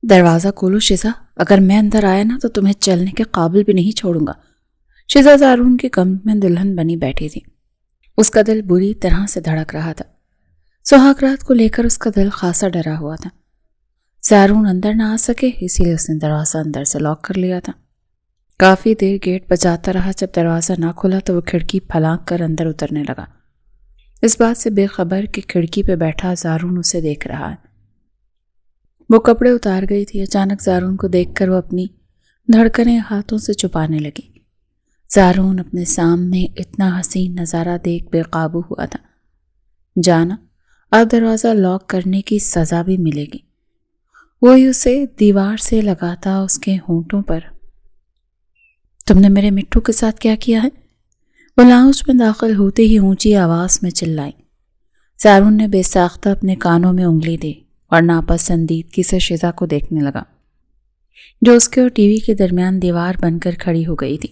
دروازہ کھولو شیزا، اگر میں اندر آیا نا تو تمہیں چلنے کے قابل بھی نہیں چھوڑوں گا۔ شیزا زارون کے کمر میں دلہن بنی بیٹھی تھی۔ اس کا دل بری طرح سے دھڑک رہا تھا۔ سہاگ رات کو لے کر اس کا دل خاصا ڈرا ہوا تھا۔ زارون اندر نہ آ سکے اسی لیے اس نے دروازہ اندر سے لاک کر لیا تھا۔ کافی دیر گیٹ بجاتا رہا، جب دروازہ نہ کھلا تو وہ کھڑکی پھلانگ کر اندر اترنے لگا، اس بات سے بے خبر کہ کھڑکی پہ بیٹھا زارون اسے دیکھ رہا ہے۔ وہ کپڑے اتار گئی تھی۔ اچانک زارون کو دیکھ کر وہ اپنی دھڑکنیں ہاتھوں سے چھپانے لگی۔ زارون اپنے سامنے اتنا حسین نظارہ دیکھ بے قابو ہوا تھا۔ جانا اب دروازہ لاک کرنے کی سزا بھی ملے گی۔ وہی اسے دیوار سے لگاتا اس کے ہونٹوں پر۔ تم نے میرے مٹھو کے ساتھ کیا کیا ہے؟ وہ لاؤنج میں داخل ہوتے ہی اونچی آواز میں چلائی۔ زارون نے بے ساختہ اپنے کانوں میں انگلی دی اور ناپسندیدگی سے شیزا کو دیکھنے لگا، جو اس کے اور ٹی وی کے درمیان دیوار بن کر کھڑی ہو گئی تھی۔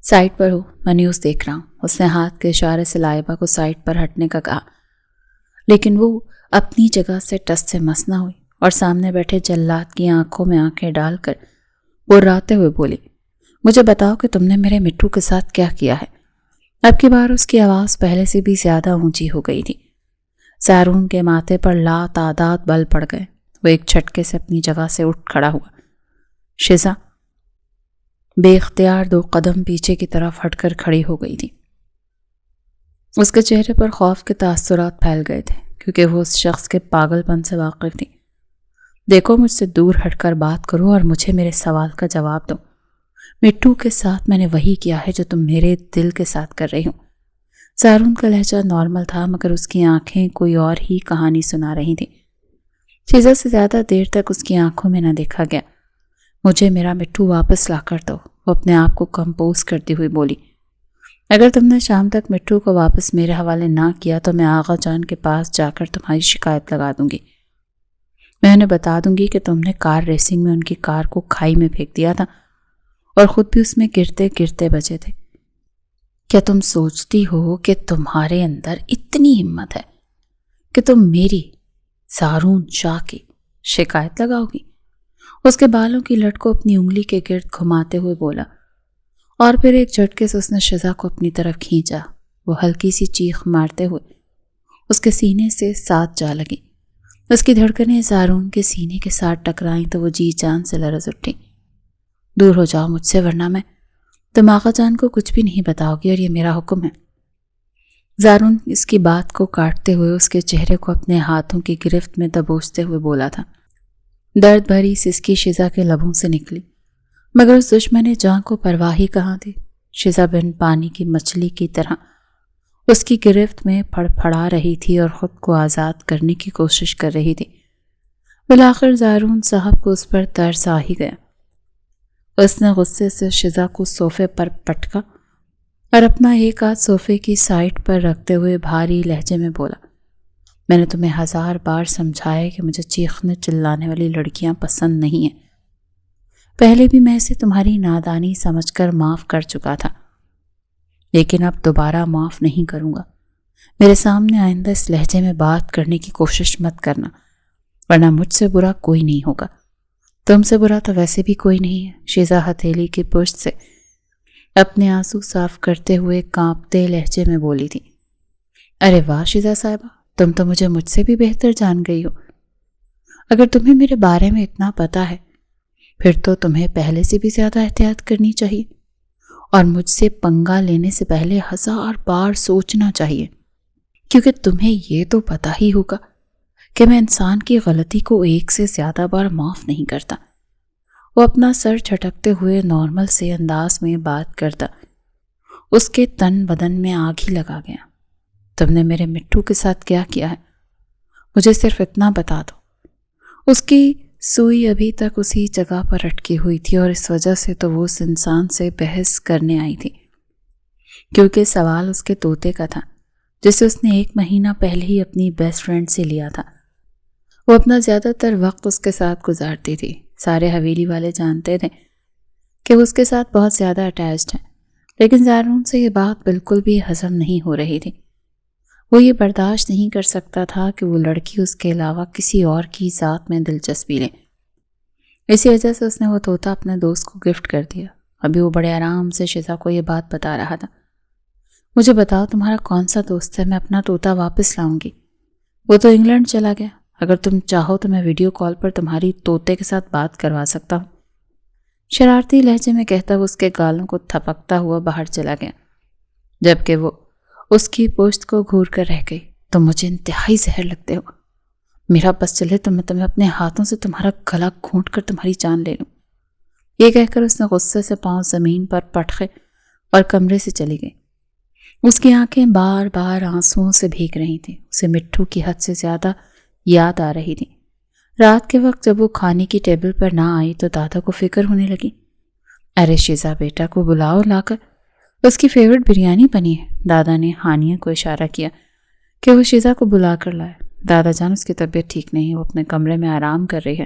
سائڈ پر ہو، میں نیوز دیکھ رہا ہوں، اس نے ہاتھ کے اشارے سے لائبہ کو سائڈ پر ہٹنے کا کہا، لیکن وہ اپنی جگہ سے ٹس سے مس نہ ہوئی اور سامنے بیٹھے جلاد کی آنکھوں میں آنکھیں ڈال کر براتے ہوئے بولی، مجھے بتاؤ کہ تم نے میرے مٹھو کے ساتھ کیا کیا ہے؟ اب کی بار اس کی آواز پہلے سے بھی زیادہ اونچی ہو گئی تھی۔ زارون کے ماتھے پر لا تعداد بل پڑ گئے۔ وہ ایک جھٹکے سے اپنی جگہ سے اٹھ کھڑا ہوا۔ شیزا بے اختیار 2 قدم پیچھے کی طرف ہٹ کر کھڑی ہو گئی تھی۔ اس کے چہرے پر خوف کے تاثرات پھیل گئے تھے، کیونکہ وہ اس شخص کے پاگل پن سے واقف تھی۔ دیکھو، مجھ سے دور ہٹ کر بات کرو اور مجھے میرے سوال کا جواب دو۔ مٹھو کے ساتھ میں نے وہی کیا ہے جو تم میرے دل کے ساتھ کر رہی ہو۔ زارون کا لہجہ نارمل تھا، مگر اس کی آنکھیں کوئی اور ہی کہانی سنا رہی تھیں۔ شیزا سے زیادہ دیر تک اس کی آنکھوں میں نہ دیکھا گیا۔ مجھے میرا مٹھو واپس لا کر دو، وہ اپنے آپ کو کمپوز کرتی ہوئی بولی۔ اگر تم نے شام تک مٹھو کو واپس میرے حوالے نہ کیا تو میں آغا جان کے پاس جا کر تمہاری شکایت لگا دوں گی۔ میں انہیں بتا دوں گی کہ تم نے کار ریسنگ میں ان کی کار کو کھائی میں پھینک دیا تھا اور خود بھی اس میں گرتے گرتے بچے تھے۔ کیا تم سوچتی ہو کہ تمہارے اندر اتنی ہمت ہے کہ تم میری زارون شاہ کی شکایت لگاؤ گی؟ اس کے بالوں کی لٹ کو اپنی انگلی کے گرد گھماتے ہوئے بولا، اور پھر ایک جھٹکے سے اس نے شیزا کو اپنی طرف کھینچا۔ وہ ہلکی سی چیخ مارتے ہوئے اس کے سینے سے ساتھ جا لگی۔ اس کی دھڑکنیں زارون کے سینے کے ساتھ ٹکرائیں تو وہ جی جان سے لرز اٹھی۔ دور ہو جاؤ مجھ سے، ورنہ میں تم آغا جان کو کچھ بھی نہیں بتاؤ گی، اور یہ میرا حکم ہے۔ زارون اس کی بات کو کاٹتے ہوئے اس کے چہرے کو اپنے ہاتھوں کی گرفت میں دبوچتے ہوئے بولا تھا۔ درد بھری سسکی شیزا کے لبوں سے نکلی، مگر اس دشمن جان کو پرواہ ہی کہاں تھی۔ شیزا بن پانی کی مچھلی کی طرح اس کی گرفت میں پھڑپھڑا رہی تھی اور خود کو آزاد کرنے کی کوشش کر رہی تھی۔ بالآخر زارون صاحب کو اس پر ترس آ ہی گیا۔ اس نے غصے سے شیزا کو صوفے پر پٹکا اور اپنا ایک ہاتھ صوفے کی سائٹ پر رکھتے ہوئے بھاری لہجے میں بولا، میں نے تمہیں 1000 بار سمجھایا کہ مجھے چیخنے چلانے والی لڑکیاں پسند نہیں ہیں۔ پہلے بھی میں اسے تمہاری نادانی سمجھ کر معاف کر چکا تھا، لیکن اب دوبارہ معاف نہیں کروں گا۔ میرے سامنے آئندہ اس لہجے میں بات کرنے کی کوشش مت کرنا، ورنہ مجھ سے برا کوئی نہیں ہوگا۔ تم سے برا تو ویسے بھی کوئی نہیں ہے۔ شیزا ہتھیلی کی پشت سے اپنے آنسو صاف کرتے ہوئے کانپتے لہجے میں بولی تھی، ارے واہ شیزا صاحبہ، تم تو مجھے مجھ سے بھی بہتر جان گئی ہو۔ اگر تمہیں میرے بارے میں اتنا پتا ہے پھر تو تمہیں پہلے سے بھی زیادہ احتیاط کرنی چاہیے، اور مجھ سے پنگا لینے سے پہلے 1000 بار سوچنا چاہیے، کیونکہ تمہیں یہ تو پتا ہی ہوگا کہ میں انسان کی غلطی کو 1 سے زیادہ بار معاف نہیں کرتا۔ وہ اپنا سر جھٹکتے ہوئے نارمل سے انداز میں بات کرتا۔ اس کے تن بدن میں آگ ہی لگا گیا۔ تم نے میرے مٹھو کے ساتھ کیا کیا ہے؟ مجھے صرف اتنا بتا دو۔ اس کی سوئی ابھی تک اسی جگہ پر اٹکی ہوئی تھی، اور اس وجہ سے تو وہ اس انسان سے بحث کرنے آئی تھی، کیونکہ سوال اس کے طوطے کا تھا، جسے اس نے 1 مہینہ پہلے ہی اپنی بیسٹ فرینڈ سے لیا تھا۔ وہ اپنا زیادہ تر وقت اس کے ساتھ گزارتی تھی۔ سارے حویلی والے جانتے تھے کہ وہ اس کے ساتھ بہت زیادہ اٹیچڈ ہیں، لیکن زارون سے یہ بات بالکل بھی ہضم نہیں ہو رہی تھی۔ وہ یہ برداشت نہیں کر سکتا تھا کہ وہ لڑکی اس کے علاوہ کسی اور کی ذات میں دلچسپی لے۔ اسی وجہ سے اس نے وہ طوطا اپنے دوست کو گفٹ کر دیا۔ ابھی وہ بڑے آرام سے شزا کو یہ بات بتا رہا تھا۔ مجھے بتاؤ تمہارا کون سا دوست ہے، میں اپنا طوطا واپس لاؤں گی۔ وہ تو انگلینڈ چلا گیا، اگر تم چاہو تو میں ویڈیو کال پر تمہاری طوطے کے ساتھ بات کروا سکتا ہوں۔ شرارتی لہجے میں کہتا وہ اس کے گالوں کو تھپکتا ہوا باہر چلا گیا، جبکہ وہ اس کی پشت کو گھور کر رہ گئی۔ تم مجھے انتہائی زہر لگتے ہو، میرا بس چلے تو میں تمہیں اپنے ہاتھوں سے تمہارا گلا گھونٹ کر تمہاری جان لے لوں۔ یہ کہہ کر اس نے غصے سے پاؤں زمین پر پٹخے اور کمرے سے چلی گئی۔ اس کی آنکھیں بار بار آنسوؤں سے بھیگ رہی تھیں۔ اسے مٹھو کی حد سے زیادہ یاد آ رہی تھی۔ رات کے وقت جب وہ کھانے کی ٹیبل پر نہ آئی تو دادا کو فکر ہونے لگی۔ ارے شیزا بیٹا کو بلاؤ لا کر، اس کی فیورٹ بریانی بنی ہے۔ دادا نے ہانیہ کو اشارہ کیا کہ وہ شیزا کو بلا کر لائے۔ دادا جان اس کی طبیعت ٹھیک نہیں، وہ اپنے کمرے میں آرام کر رہی ہے۔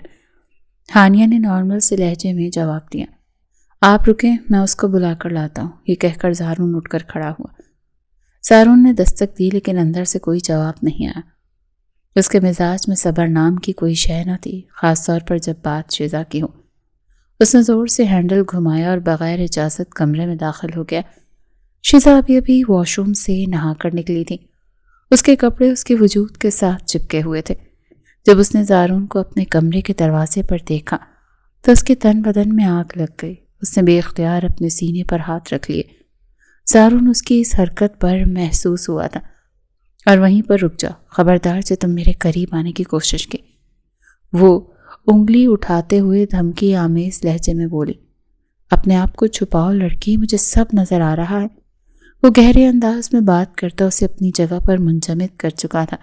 ہانیہ نے نارمل سے لہجے میں جواب دیا۔ آپ رکیں، میں اس کو بلا کر لاتا ہوں، یہ کہہ کر زارون اٹھ کر کھڑا ہوا۔ زارون نے دستک دی لیکن اندر سے کوئی جواب نہیں آیا۔ اس کے مزاج میں صبر نام کی کوئی شے نہ تھی، خاص طور پر جب بات شیزا کی ہو۔ اس نے زور سے ہینڈل گھمایا اور بغیر اجازت کمرے میں داخل ہو گیا۔ شیزا ابھی واش روم سے نہا کر نکلی تھی۔ اس کے کپڑے اس کے وجود کے ساتھ چپکے ہوئے تھے۔ جب اس نے زارون کو اپنے کمرے کے دروازے پر دیکھا تو اس کے تن بدن میں آگ لگ گئی۔ اس نے بے اختیار اپنے سینے پر ہاتھ رکھ لیے۔ زارون اس کی اس حرکت پر محسوس ہوا تھا۔ اور وہیں پر رک جا، خبردار سے تم میرے قریب آنے کی کوشش کی، وہ انگلی اٹھاتے ہوئے دھمکی آمیز لہجے میں بولی۔ اپنے آپ کو چھپاؤ لڑکی، مجھے سب نظر آ رہا ہے۔ وہ گہرے انداز میں بات کرتا اسے اپنی جگہ پر منجمد کر چکا تھا۔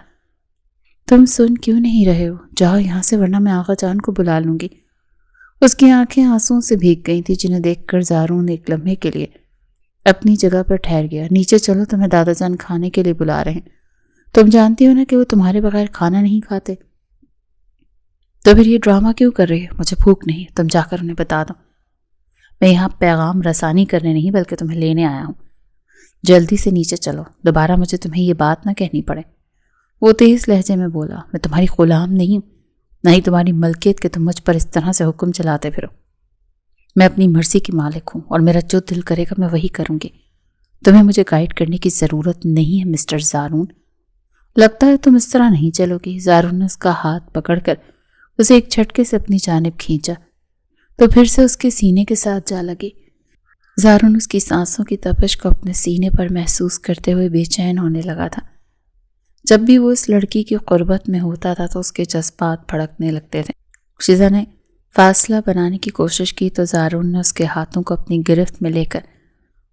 تم سن کیوں نہیں رہے ہو؟ جاؤ یہاں سے ورنہ میں آغا جان کو بلا لوں گی۔ اس کی آنکھیں آنسوؤں سے بھیگ گئی تھی جنہیں دیکھ کر زارون ایک لمحے کے لیے اپنی جگہ پر ٹھہر گیا۔ نیچے چلو، تمہیں دادا جان کھانے کے لیے بلا رہے ہیں۔ تم جانتی ہو نا کہ وہ تمہارے بغیر کھانا نہیں کھاتے، تو پھر یہ ڈرامہ کیوں کر رہی ہے؟ مجھے بھوک نہیں، تم جا کر انہیں بتا دو۔ میں یہاں پیغام رسانی کرنے نہیں بلکہ تمہیں لینے آیا ہوں۔ جلدی سے نیچے چلو، دوبارہ مجھے تمہیں یہ بات نہ کہنی پڑے۔ وہ تیز لہجے میں بولا۔ میں تمہاری غلام نہیں ہوں، نہ ہی تمہاری ملکیت کہ تم مجھ پر اس طرح سے حکم چلاتے پھرو۔ میں اپنی مرضی کی مالک ہوں اور میرا جو دل کرے گا میں وہی کروں گی۔ تمہیں مجھے گائیڈ کرنے کی ضرورت نہیں ہے مسٹر زارون۔ لگتا ہے تم اس طرح نہیں چلو گی۔ زارون نے اس کا ہاتھ پکڑ کر اسے ایک جھٹکے سے اپنی جانب کھینچا تو پھر سے اس کے سینے کے ساتھ جا لگی۔ زارون اس کی سانسوں کی تپش کو اپنے سینے پر محسوس کرتے ہوئے بے چین ہونے لگا تھا۔ جب بھی وہ اس لڑکی کی قربت میں ہوتا تھا تو اس کے جذبات بھڑکنے لگتے تھے۔ شیزا نے فاصلہ بنانے کی کوشش کی تو زارون نے اس کے ہاتھوں کو اپنی گرفت میں لے کر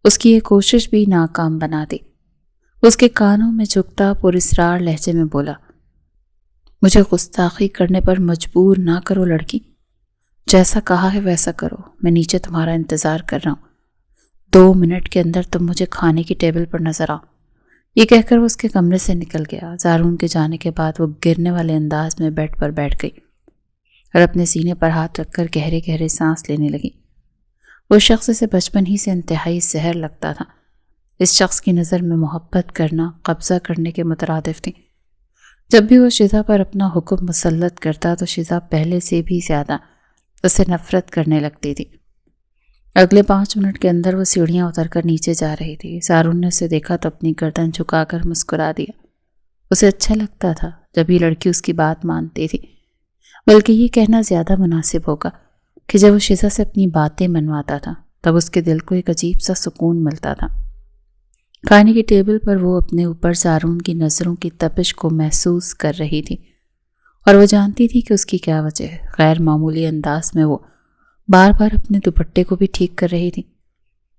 اس کی یہ کوشش بھی ناکام بنا دی۔ اس کے کانوں میں جھکتا پراسرار لہجے میں بولا، مجھے گستاخی کرنے پر مجبور نہ کرو لڑکی، جیسا کہا ہے ویسا کرو۔ میں نیچے تمہارا انتظار کر رہا ہوں، 2 منٹ کے اندر تم مجھے کھانے کی ٹیبل پر نظر آؤ۔ یہ کہہ کر وہ اس کے کمرے سے نکل گیا۔ زارون کے جانے کے بعد وہ گرنے والے انداز میں بیڈ پر بیٹھ گئی اور اپنے سینے پر ہاتھ رکھ کر گہرے گہرے سانس لینے لگی۔ وہ شخص اسے بچپن ہی سے انتہائی زہر لگتا تھا۔ اس شخص کی نظر میں محبت کرنا قبضہ کرنے کے مترادف تھی۔ جب بھی وہ شیزا پر اپنا حکم مسلط کرتا تو شیزا پہلے سے بھی زیادہ اسے نفرت کرنے لگتی تھی۔ اگلے 5 منٹ کے اندر وہ سیڑھیاں اتر کر نیچے جا رہی تھی۔ زارون نے اسے دیکھا تو اپنی گردن جھکا کر مسکرا دیا۔ اسے اچھا لگتا تھا جب یہ لڑکی اس کی بات مانتی تھی، بلکہ یہ کہنا زیادہ مناسب ہوگا کہ جب وہ شیزا سے اپنی باتیں منواتا تھا تب اس کے دل کو ایک عجیب سا سکون ملتا تھا۔ کھانے کی ٹیبل پر وہ اپنے اوپر زارون کی نظروں کی تپش کو محسوس کر رہی تھی اور وہ جانتی تھی کہ اس کی کیا وجہ ہے۔ غیر معمولی انداز میں وہ بار بار اپنے دوپٹے کو بھی ٹھیک کر رہی تھی۔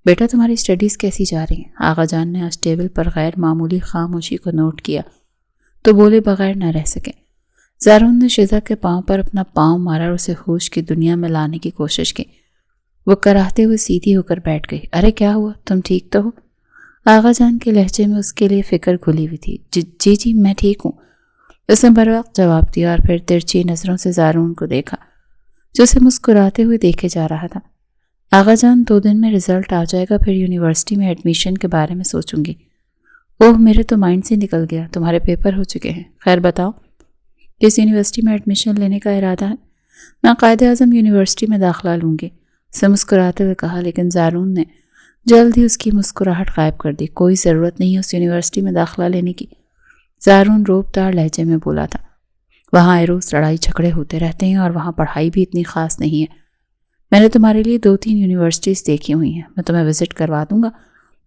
بیٹا تمہاری اسٹڈیز کیسی جا رہی ہیں؟ آغا جان نے آج ٹیبل پر غیر معمولی خاموشی کو نوٹ کیا تو بولے بغیر نہ رہ سکے۔ زارون نے شیزا کے پاؤں پر اپنا پاؤں مارا اور اسے ہوش کی دنیا میں لانے کی کوشش کی۔ وہ کراہتے ہوئے سیدھی ہو کر بیٹھ گئی۔ ارے کیا ہوا؟ تم ٹھیک تو ہو؟ آغا جان کے لہجے میں اس کے لیے فکر کھلی ہوئی تھی۔ جی میں ٹھیک ہوں، اس نے بروقت جواب دیا اور پھر ترچھی نظروں سے زارون کو دیکھا جو اسے مسکراتے ہوئے دیکھے جا رہا تھا۔ آغا جان 2 دن میں رزلٹ آ جائے گا، پھر یونیورسٹی میں ایڈمیشن کے بارے میں سوچوں گی۔ اوہ میرے تو مائنڈ سے نکل گیا، تمہارے پیپر ہو چکے ہیں۔ خیر بتاؤ، کس یونیورسٹی میں ایڈمیشن لینے کا ارادہ ہے؟ میں قائد اعظم یونیورسٹی میں داخلہ لوں گی، اسے مسکراتے ہوئے کہا، لیکن زارون نے جلد ہی اس کی مسکراہٹ غائب کر دی۔ کوئی ضرورت نہیں ہے اس یونیورسٹی میں داخلہ لینے کی، زارون روبدار لہجے میں بولا تھا۔ وہاں آئے روز لڑائی جھگڑے ہوتے رہتے ہیں اور وہاں پڑھائی بھی اتنی خاص نہیں ہے۔ میں نے تمہارے لیے 2-3 یونیورسٹیز دیکھی ہوئی ہیں، میں تمہیں وزٹ کروا دوں گا،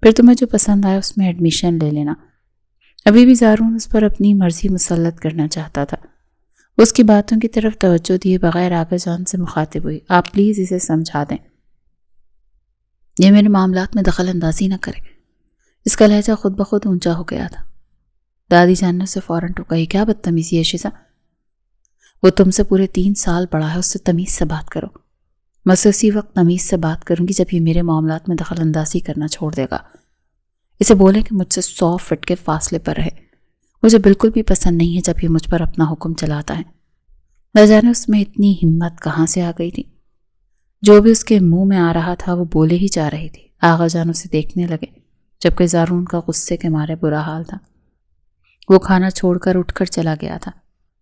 پھر تمہیں جو پسند آئے اس میں ایڈمیشن لے لینا۔ ابھی بھی زارون اس پر اپنی مرضی مسلط کرنا چاہتا تھا۔ اس کی باتوں کی طرف توجہ دیے بغیر آغا جان سے مخاطب ہوئی، آپ پلیز اسے سمجھا دیں، یہ میرے معاملات میں دخل اندازی نہ کرے۔ اس کا لہجہ خود بخود اونچا ہو گیا تھا۔ دادی جان نے اسے فوراً ٹوکا، یہ کیا بدتمیزی ہے شیزا؟ وہ تم سے پورے 3 سال بڑا ہے، اس سے تمیز سے بات کرو۔ میں اسے اسی وقت تمیز سے بات کروں گی جب یہ میرے معاملات میں دخل اندازی کرنا چھوڑ دے گا۔ اسے بولیں کہ مجھ سے 100 فٹ کے فاصلے پر رہے۔ مجھے بالکل بھی پسند نہیں ہے جب یہ مجھ پر اپنا حکم چلاتا ہے۔ نہ جانے اس میں اتنی ہمت کہاں سے آ گئی تھی۔ جو بھی اس کے منہ میں آ رہا تھا وہ بولے ہی جا رہی تھی۔ آغا جان اسے دیکھنے لگے جبکہ زارون کا غصے کے مارے برا حال تھا۔ وہ کھانا چھوڑ کر اٹھ کر چلا گیا تھا۔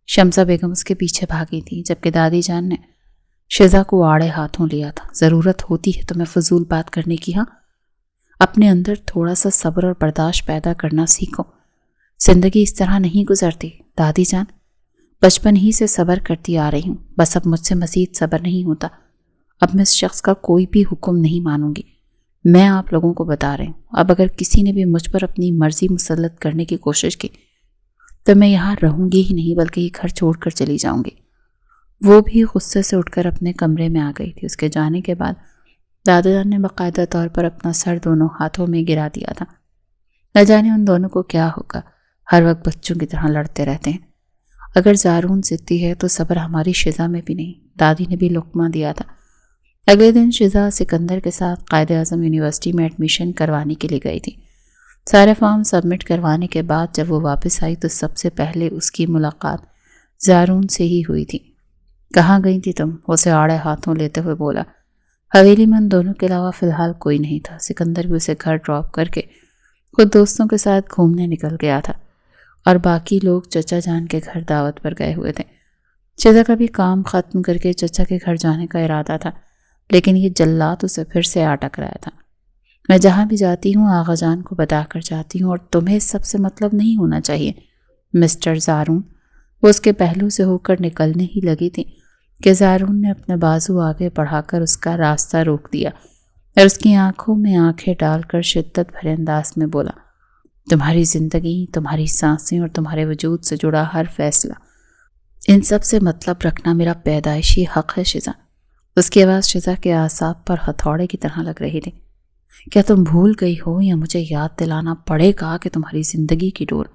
شمسہ بیگم اس کے پیچھے بھاگی تھی جبکہ دادی جان نے شیزا کو آڑے ہاتھوں لیا تھا۔ ضرورت ہوتی ہے تمہیں فضول بات کرنے کی، ہاں؟ اپنے اندر تھوڑا سا صبر اور برداشت پیدا کرنا سیکھو۔ زندگی اس طرح نہیں گزرتی دادی جان، بچپن ہی سے صبر کرتی آ رہی ہوں، بس اب مجھ سے مزید صبر نہیں ہوتا۔ اب میں اس شخص کا کوئی بھی حکم نہیں مانوں گی۔ میں آپ لوگوں کو بتا رہی ہوں، اب اگر کسی نے بھی مجھ پر اپنی مرضی مسلط کرنے کی کوشش کی تو میں یہاں رہوں گی ہی نہیں بلکہ یہ گھر چھوڑ کر چلی جاؤں گی۔ وہ بھی غصے سے اٹھ کر اپنے کمرے میں آ گئی تھی۔ اس کے جانے کے بعد دادا جان نے باقاعدہ طور پر اپنا سر دونوں ہاتھوں میں گرا دیا تھا۔ نہ جانے ان دونوں کو کیا ہوگا، ہر وقت بچوں کی طرح لڑتے رہتے ہیں۔ اگر زارون ضدی ہے تو صبر ہماری شیزا میں بھی نہیں۔ دادی نے بھی لقمہ دیا تھا۔ اگلے دن شیزا سکندر کے ساتھ قائد اعظم یونیورسٹی میں ایڈمیشن کروانے کے لیے گئی تھی۔ سارے فارم سبمٹ کروانے کے بعد جب وہ واپس آئی تو سب سے پہلے اس کی ملاقات زارون سے ہی ہوئی تھی۔ کہاں گئی تھی تم؟ اسے آڑے ہاتھوں لیتے ہوئے بولا۔ حویلی میں ان دونوں کے علاوہ فی الحال کوئی نہیں تھا۔ سکندر بھی اسے گھر ڈراپ کر کے خود دوستوں کے ساتھ گھومنے نکل گیا تھا اور باقی لوگ چچا جان کے گھر دعوت پر گئے ہوئے تھے۔ شیزا کا بھی کام ختم کر کے چچا کے گھر جانے کا ارادہ تھا، لیکن یہ جلات اسے پھر سے آ ٹکرایا تھا۔ میں جہاں بھی جاتی ہوں آغا جان کو بتا کر جاتی ہوں اور تمہیں اس سب سے مطلب نہیں ہونا چاہیے مسٹر زارون۔ وہ اس کے پہلو سے ہو کر نکلنے ہی لگی تھی کہ زارون نے اپنے بازو آگے بڑھا کر اس کا راستہ روک دیا اور اس کی آنکھوں میں آنکھیں ڈال کر شدت بھرے انداز میں بولا، تمہاری زندگی، تمہاری سانسیں اور تمہارے وجود سے جڑا ہر فیصلہ، ان سب سے مطلب رکھنا میرا پیدائشی حق ہے شیزا۔ اس کی آواز شیزا کے اعصاب پر ہتھوڑے کی طرح لگ رہی تھی۔ کیا تم بھول گئی ہو یا مجھے یاد دلانا پڑے گا کہ تمہاری زندگی کی ڈور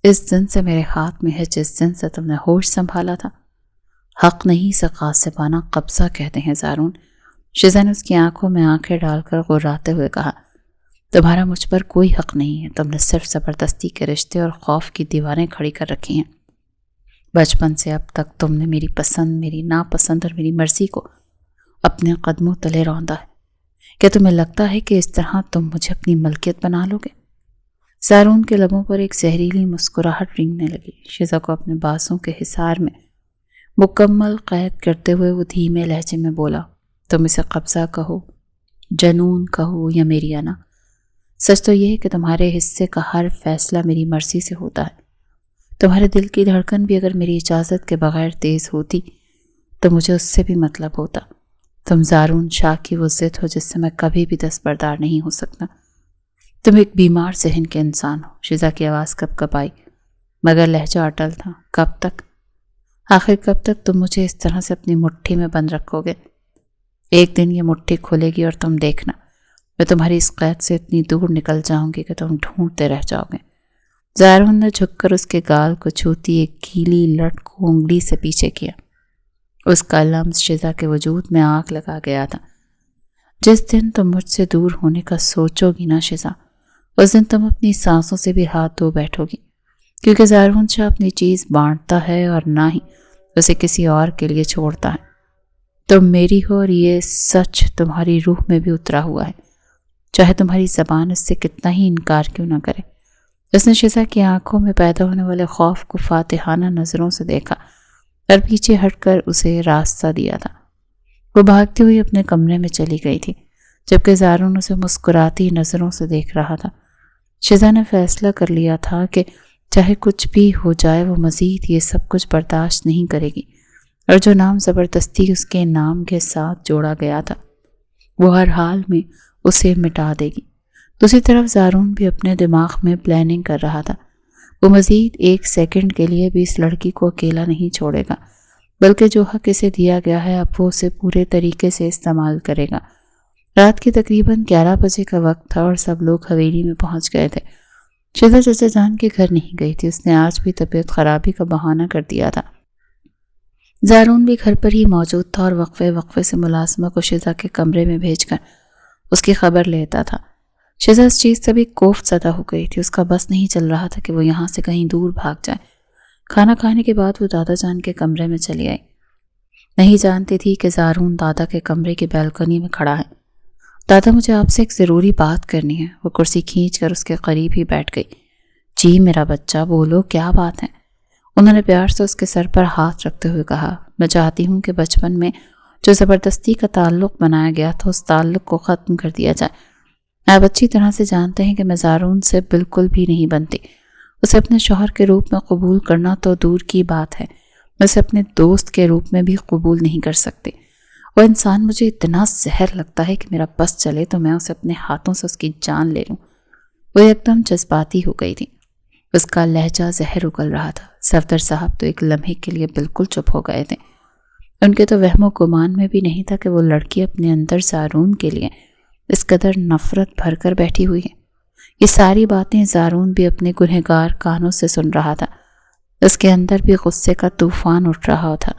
اس دن سے میرے ہاتھ میں ہے جس دن سے تم نے ہوش سنبھالا تھا؟ حق نہیں سے غاصبانہ قبضہ کہتے ہیں زارون۔ شیزا نے اس کی آنکھوں میں آنکھیں ڈال کر غراتے ہوئے کہا، تمہارا مجھ پر کوئی حق نہیں ہے۔ تم نے صرف زبردستی کے رشتے اور خوف کی دیواریں کھڑی کر رکھی ہیں۔ بچپن سے اب تک تم نے میری پسند، میری ناپسند اور میری مرضی کو اپنے قدموں تلے روندا ہے۔ کیا تمہیں لگتا ہے کہ اس طرح تم مجھے اپنی ملکیت بنا لو گے؟ زارون کے لبوں پر ایک زہریلی مسکراہٹ رینگنے لگی۔ شیزا کو اپنے بازوں کے حصار میں مکمل قید کرتے ہوئے وہ دھیمے لہجے میں بولا، تم اسے قبضہ کہو، جنون کہو یا میری انا، سچ تو یہ ہے کہ تمہارے حصے کا ہر فیصلہ میری مرضی سے ہوتا ہے۔ تمہارے دل کی دھڑکن بھی اگر میری اجازت کے بغیر تیز ہوتی تو مجھے اس سے بھی مطلب ہوتا۔ تم زارون شاہ کی وہ ضد ہو جس سے میں کبھی بھی دستبردار نہیں ہو سکتا۔ تم ایک بیمار ذہن کے انسان ہو۔ شیزا کی آواز کب کب آئی مگر لہجہ اٹل تھا۔ کب تک؟ آخر کب تک تم مجھے اس طرح سے اپنی مٹھی میں بند رکھو گے؟ ایک دن یہ مٹھی کھلے گی اور تم دیکھنا، میں تمہاری اس قید سے اتنی دور نکل جاؤں گی کہ تم ڈھونڈتے رہ جاؤ گے۔ زارون نے جھک کر اس کے گال کو چھوتی ایک گیلی لٹ کو انگلی سے پیچھے کیا۔ اس کا لمس شیزا کے وجود میں آگ لگا گیا تھا۔ جس دن تم مجھ سے دور ہونے کا سوچو گی نا شیزا، اس دن تم اپنی سانسوں سے بھی ہاتھ دھو بیٹھو گی، کیونکہ زارون شاہ اپنی چیز بانٹتا ہے اور نہ ہی اسے کسی اور کے لیے چھوڑتا ہے۔ تم میری ہو اور یہ سچ تمہاری روح میں بھی اترا ہوا ہے، چاہے تمہاری زبان اس سے کتنا ہی انکار کیوں نہ کرے۔ اس نے شیزا کی آنکھوں میں پیدا ہونے والے خوف کو فاتحانہ نظروں سے دیکھا اور پیچھے ہٹ کر اسے راستہ دیا تھا۔ وہ بھاگتی ہوئی اپنے کمرے میں چلی گئی تھی، جبکہ زارون اسے مسکراتی نظروں سے دیکھ رہا تھا۔ شزا نے فیصلہ کر لیا تھا کہ چاہے کچھ بھی ہو جائے وہ مزید یہ سب کچھ برداشت نہیں کرے گی، اور جو نام زبردستی اس کے نام کے ساتھ جوڑا گیا تھا وہ ہر حال میں اسے مٹا دے گی۔ دوسری طرف زارون بھی اپنے دماغ میں پلاننگ کر رہا تھا۔ وہ مزید 1 سیکنڈ کے لیے بھی اس لڑکی کو اکیلا نہیں چھوڑے گا، بلکہ جو حق اسے دیا گیا ہے اب وہ اسے پورے طریقے سے استعمال کرے گا۔ رات کے تقریباً 11 بجے کا وقت تھا اور سب لوگ حویلی میں پہنچ گئے تھے۔ شزا چچا جان کے گھر نہیں گئی تھی، اس نے آج بھی طبیعت خرابی کا بہانہ کر دیا تھا۔ زارون بھی گھر پر ہی موجود تھا اور وقفے وقفے سے ملازمہ کو شزا کے کمرے میں بھیج کر اس کی خبر لیتا تھا۔ شزا اس چیز سے بھی کوفت زدہ ہو گئی تھی، اس کا بس نہیں چل رہا تھا کہ وہ یہاں سے کہیں دور بھاگ جائے۔ کھانا کھانے کے بعد وہ دادا جان کے کمرے میں چلی آئی۔ نہیں جانتی تھی کہ زارون دادا کے کمرے کی بالکنی میں کھڑا ہے۔ دادا مجھے آپ سے ایک ضروری بات کرنی ہے۔ وہ کرسی کھینچ کر اس کے قریب ہی بیٹھ گئی۔ جی میرا بچہ بولو، کیا بات ہے؟ انہوں نے پیار سے اس کے سر پر ہاتھ رکھتے ہوئے کہا، میں چاہتی ہوں کہ بچپن میں جو زبردستی کا تعلق بنایا گیا تھا اس تعلق کو ختم کر دیا جائے۔ آپ اچھی طرح سے جانتے ہیں کہ میں زارون سے بالکل بھی نہیں بنتی۔ اسے اپنے شوہر کے روپ میں قبول کرنا تو دور کی بات ہے، میں اسے اپنے دوست کے روپ میں بھی قبول نہیں کر سکتی۔ وہ انسان مجھے اتنا زہر لگتا ہے کہ میرا بس چلے تو میں اسے اپنے ہاتھوں سے اس کی جان لے لوں۔ وہ ایک دم جذباتی ہو گئی تھی، اس کا لہجہ زہر اگل رہا تھا۔ صفدر صاحب تو ایک لمحے کے لیے بالکل چپ ہو گئے تھے۔ ان کے تو وہم و گمان میں بھی نہیں تھا کہ وہ لڑکی اپنے اندر زارون کے لیے اس قدر نفرت بھر کر بیٹھی ہوئی ہے۔ یہ ساری باتیں زارون بھی اپنے گنہگار کانوں سے سن رہا تھا۔ اس کے اندر بھی غصے کا طوفان اٹھ رہا تھا۔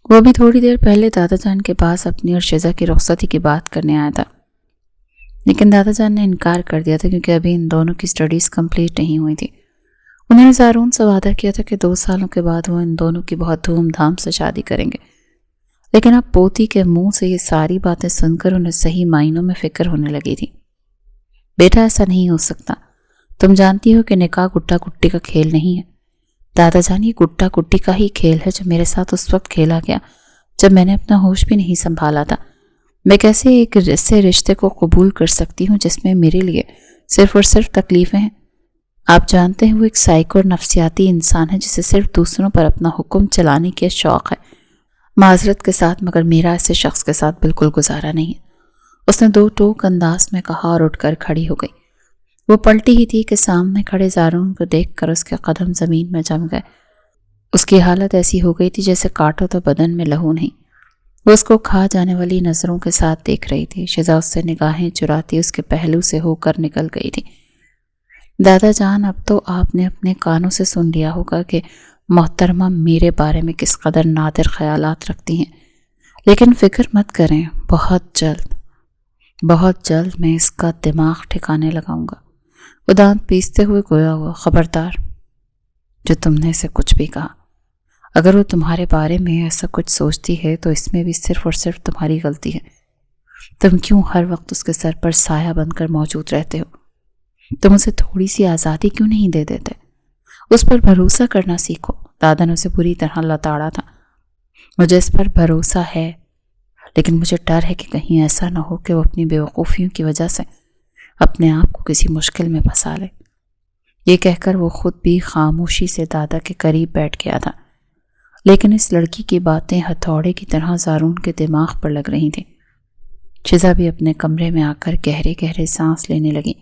وہ بھی تھوڑی دیر پہلے دادا جان کے پاس اپنی اور شزا کی رخصتی کی بات کرنے آیا تھا، لیکن دادا جان نے انکار کر دیا تھا کیونکہ ابھی ان دونوں کی سٹڈیز کمپلیٹ نہیں ہوئی تھی۔ انہوں نے زارون سے وعدہ کیا تھا کہ 2 سالوں کے بعد وہ ان دونوں کی بہت دھوم دھام سے شادی کریں گے، لیکن اب پوتی کے منہ سے یہ ساری باتیں سن کر انہیں صحیح معنوں میں فکر ہونے لگی تھی۔ بیٹا ایسا نہیں ہو سکتا، تم جانتی ہو کہ نکاح گڈا گڈی کا کھیل نہیں ہے۔ دادا جان یہ گڈا گڈی کا ہی کھیل ہے جو میرے ساتھ اس وقت کھیلا گیا جب میں نے اپنا ہوش بھی نہیں سنبھالا تھا۔ میں کیسے ایک ایسے رشتے کو قبول کر سکتی ہوں جس میں میرے لیے صرف اور صرف تکلیفیں ہیں؟ آپ جانتے ہیں وہ ایک سائیکو اور نفسیاتی انسان ہے جسے صرف دوسروں پر اپنا حکم چلانے کے شوق ہے۔ معذرت کے ساتھ مگر میرا ایسے شخص کے ساتھ بالکل گزارا نہیں ہے، اس نے 2 ٹوک انداز میں کہا اور اٹھ کر کھڑی ہو گئی۔ وہ پلٹی ہی تھی کہ سامنے کھڑے زارون کو دیکھ کر اس کے قدم زمین میں جم گئے۔ اس کی حالت ایسی ہو گئی تھی جیسے کاٹو تو بدن میں لہو نہیں۔ وہ اس کو کھا جانے والی نظروں کے ساتھ دیکھ رہی تھی۔ شزا اس سے نگاہیں چراتی اس کے پہلو سے ہو کر نکل گئی تھی۔ دادا جان اب تو آپ نے اپنے کانوں سے سن لیا ہوگا کہ محترمہ میرے بارے میں کس قدر نادر خیالات رکھتی ہیں، لیکن فکر مت کریں، بہت جلد میں اس کا دماغ ٹھکانے لگاؤں گا۔ وہ دانت پیستے ہوئے گویا ہوا، خبردار جو تم نے اسے کچھ بھی کہا، اگر وہ تمہارے بارے میں ایسا کچھ سوچتی ہے تو اس میں بھی صرف اور صرف تمہاری غلطی ہے۔ تم کیوں ہر وقت اس کے سر پر سایہ بن کر موجود رہتے ہو؟ تم اسے تھوڑی سی آزادی کیوں نہیں دے دیتے؟ اس پر بھروسہ کرنا سیکھو۔ دادا نے اسے بری طرح لتاڑا تھا۔ مجھے اس پر بھروسہ ہے، لیکن مجھے ڈر ہے کہ کہیں ایسا نہ ہو کہ وہ اپنی بیوقوفیوں کی وجہ سے اپنے آپ کو کسی مشکل میں پھنسا لے۔ یہ کہہ کر وہ خود بھی خاموشی سے دادا کے قریب بیٹھ گیا تھا، لیکن اس لڑکی کی باتیں ہتھوڑے کی طرح زارون کے دماغ پر لگ رہی تھیں۔ شزا بھی اپنے کمرے میں آ کر گہرے گہرے سانس لینے لگی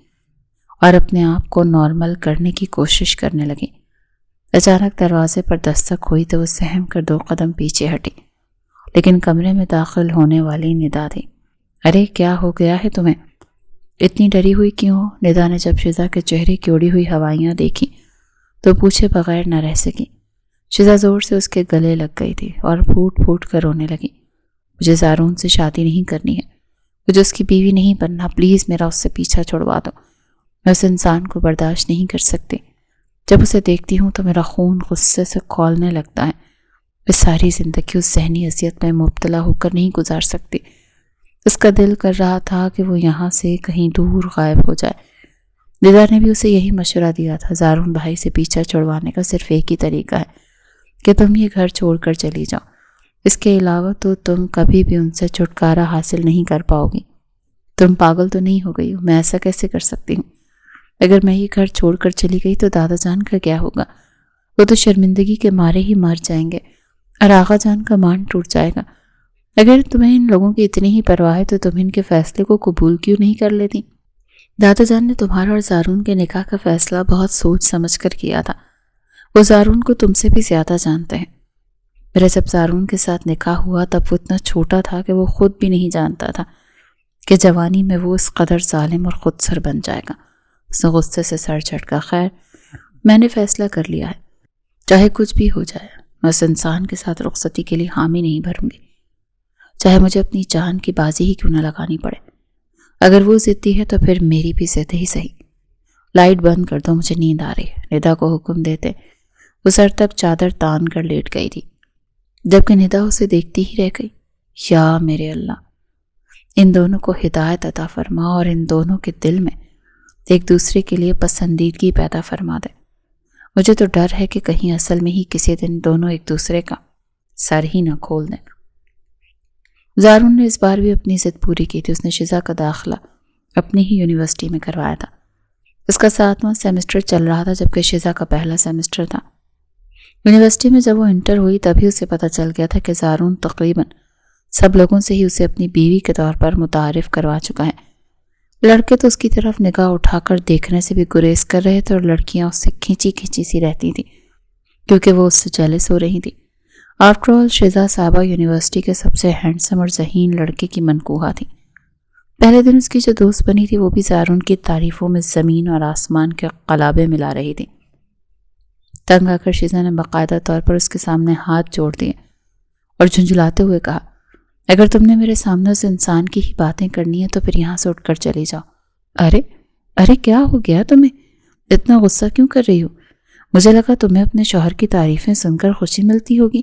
اور اپنے آپ کو نارمل کرنے کی کوشش کرنے لگی۔ اچانک دروازے پر دستک ہوئی تو وہ سہم کر 2 قدم پیچھے ہٹی، لیکن کمرے میں داخل ہونے والی ندا تھی۔ ارے کیا ہو گیا ہے تمہیں؟ اتنی ڈری ہوئی کیوں ہو؟ ندا نے جب شزا کے چہرے کی اڑی ہوئی ہوائیاں دیکھی تو پوچھے بغیر نہ رہ سکی۔ شزا زور سے اس کے گلے لگ گئی تھی اور پھوٹ پھوٹ کر رونے لگی۔ مجھے زارون سے شادی نہیں کرنی ہے، مجھے اس کی بیوی نہیں بننا، پلیز میرا اس سے پیچھا چھڑوا دو۔ میں اس انسان کو برداشت نہیں کر سکتی، جب اسے دیکھتی ہوں تو میرا خون غصے سے کھولنے لگتا ہے۔ میں ساری زندگی اس ذہنی اذیت میں مبتلا ہو کر نہیں گزار سکتی۔ اس کا دل کر رہا تھا کہ وہ یہاں سے کہیں دور غائب ہو جائے۔ ندا نے بھی اسے یہی مشورہ دیا تھا۔ زارون بھائی سے پیچھا چھڑوانے کا صرف ایک ہی طریقہ ہے کہ تم یہ گھر چھوڑ کر چلی جاؤ، اس کے علاوہ تو تم کبھی بھی ان سے چھٹکارا حاصل نہیں کر پاؤ گی۔ تم پاگل تو نہیں ہو گئی ہو؟ میں ایسا کیسے کر سکتی ہوں؟ اگر میں یہ گھر چھوڑ کر چلی گئی تو دادا جان کا کیا ہوگا؟ وہ تو شرمندگی کے مارے ہی مر جائیں گے اور آغا جان کا مان ٹوٹ جائے گا۔ اگر تمہیں ان لوگوں کی اتنی ہی پرواہ ہے تو تم ان کے فیصلے کو قبول کیوں نہیں کر لیتی؟ دادا جان نے تمہارا اور زارون کے نکاح کا فیصلہ بہت سوچ سمجھ کر کیا تھا۔ وہ زارون کو تم سے بھی زیادہ جانتے ہیں۔ میرا جب زارون کے ساتھ نکاح ہوا تب وہ اتنا چھوٹا تھا کہ وہ خود بھی نہیں جانتا تھا کہ جوانی میں وہ اس قدر ظالم اور خود سر بن جائے گا۔ اس نے غصے سے سر جھٹکا۔ خیر، میں نے فیصلہ کر لیا ہے، چاہے کچھ بھی ہو جائے میں اس انسان کے ساتھ رخصتی کے لیے حامی نہیں بھروں گی، چاہے مجھے اپنی جان کی بازی ہی کیوں نہ لگانی پڑے۔ اگر وہ ضدی ہے تو پھر میری بھی ضد ہی صحیح۔ لائٹ بند کر دو، مجھے نیند آ رہی ہے، ندا کو حکم دیتے وہ سر تک چادر تان کر لیٹ گئی تھی، جبکہ ندا اسے دیکھتی ہی رہ گئی۔ یا میرے اللہ، ان دونوں کو ہدایت عطا فرما اور ان دونوں کے دل میں ایک دوسرے کے لیے پسندیدگی پیدا فرما دے۔ مجھے تو ڈر ہے کہ کہیں اصل میں ہی کسی دن دونوں ایک دوسرے کا سر ہی نہ کھول دیں۔ زارون نے اس بار بھی اپنی ضد پوری کی تھی۔ اس نے شزا کا داخلہ اپنی ہی یونیورسٹی میں کروایا تھا۔ اس کا 7واں سیمسٹر چل رہا تھا جبکہ شزا کا پہلا سیمسٹر تھا۔ یونیورسٹی میں جب وہ انٹر ہوئی تبھی اسے پتہ چل گیا تھا کہ زارون تقریباً سب لوگوں سے ہی اسے اپنی بیوی کے طور پر متعارف کروا چکا ہے۔ لڑکے تو اس کی طرف نگاہ اٹھا کر دیکھنے سے بھی گریز کر رہے تھے اور لڑکیاں اس سے کھینچی کھینچی سی رہتی تھیں کیونکہ وہ اس سے جیلس ہو رہی تھی۔ آفٹر آل شزا صاحبہ یونیورسٹی کے سب سے ہینڈسم اور ذہین لڑکے کی منقوہہ تھی۔ پہلے دن اس کی جو دوست بنی تھی وہ بھی زارون کی تعریفوں میں زمین اور آسمان کے قلابے ملا رہی تھی۔ تنگ آ کر شزا نے باقاعدہ طور پر اس کے سامنے ہاتھ جوڑ دیے اور جھنجھلاتے ہوئے کہا، اگر تم نے میرے سامنے اس انسان کی ہی باتیں کرنی ہے تو پھر یہاں سے اٹھ کر چلی جاؤ۔ ارے کیا ہو گیا تمہیں؟ اتنا غصہ کیوں کر رہی ہو؟ مجھے لگا تمہیں اپنے شوہر کی تعریفیں سن کر خوشی ملتی ہوگی،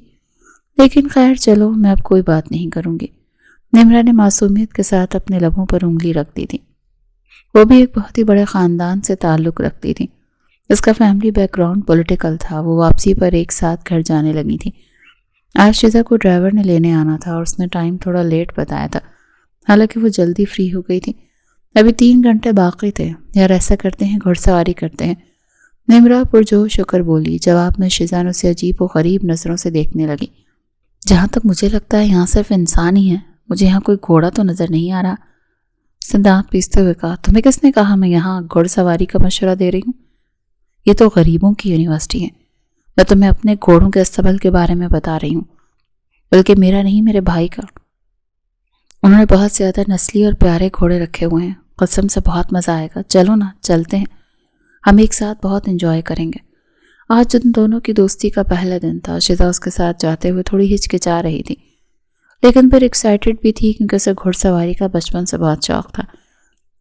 لیکن خیر چلو، میں اب کوئی بات نہیں کروں گی۔ نمرا نے معصومیت کے ساتھ اپنے لبوں پر انگلی رکھ دی تھی۔ وہ بھی ایک بہت ہی بڑے خاندان سے تعلق رکھتی تھی۔ اس کا فیملی بیک گراؤنڈ پولیٹیکل تھا۔ وہ واپسی پر ایک ساتھ گھر جانے لگی تھی۔ آج شزا کو ڈرائیور نے لینے آنا تھا اور اس نے ٹائم تھوڑا لیٹ بتایا تھا، حالانکہ وہ جلدی فری ہو گئی تھی۔ ابھی 3 گھنٹے باقی تھے۔ یار ایسا کرتے ہیں، گھڑ سواری کرتے ہیں، نمرا پرجوش ہو کر بولی۔ جواب میں شزا نے اسے عجیب و غریب نظروں سے دیکھنے لگی۔ جہاں تک مجھے لگتا ہے یہاں صرف انسان ہی ہے، مجھے یہاں کوئی گھوڑا تو نظر نہیں آ رہا۔ اس نے دانت پیستے ہوئے کہا، تمہیں کس نے کہا میں یہاں گھڑ سواری کا مشورہ دے رہی ہوں؟ یہ تو غریبوں کی یونیورسٹی ہے، میں تمہیں اپنے گھوڑوں کے استبل کے بارے میں بتا رہی ہوں، بلکہ میرا نہیں، میرے بھائی کا۔ انہوں نے بہت زیادہ نسلی اور پیارے گھوڑے رکھے ہوئے ہیں، قسم سے بہت مزہ آئے گا۔ چلو نا، چلتے ہیں، ہم ایک ساتھ بہت انجوائے کریں گے۔ آج ان دونوں کی دوستی کا پہلا دن تھا۔ شزا اس کے ساتھ جاتے ہوئے تھوڑی ہچکچا رہی تھی، لیکن پھر ایکسائٹڈ بھی تھی کیونکہ اسے گھڑ سواری کا بچپن سے بہت شوق تھا۔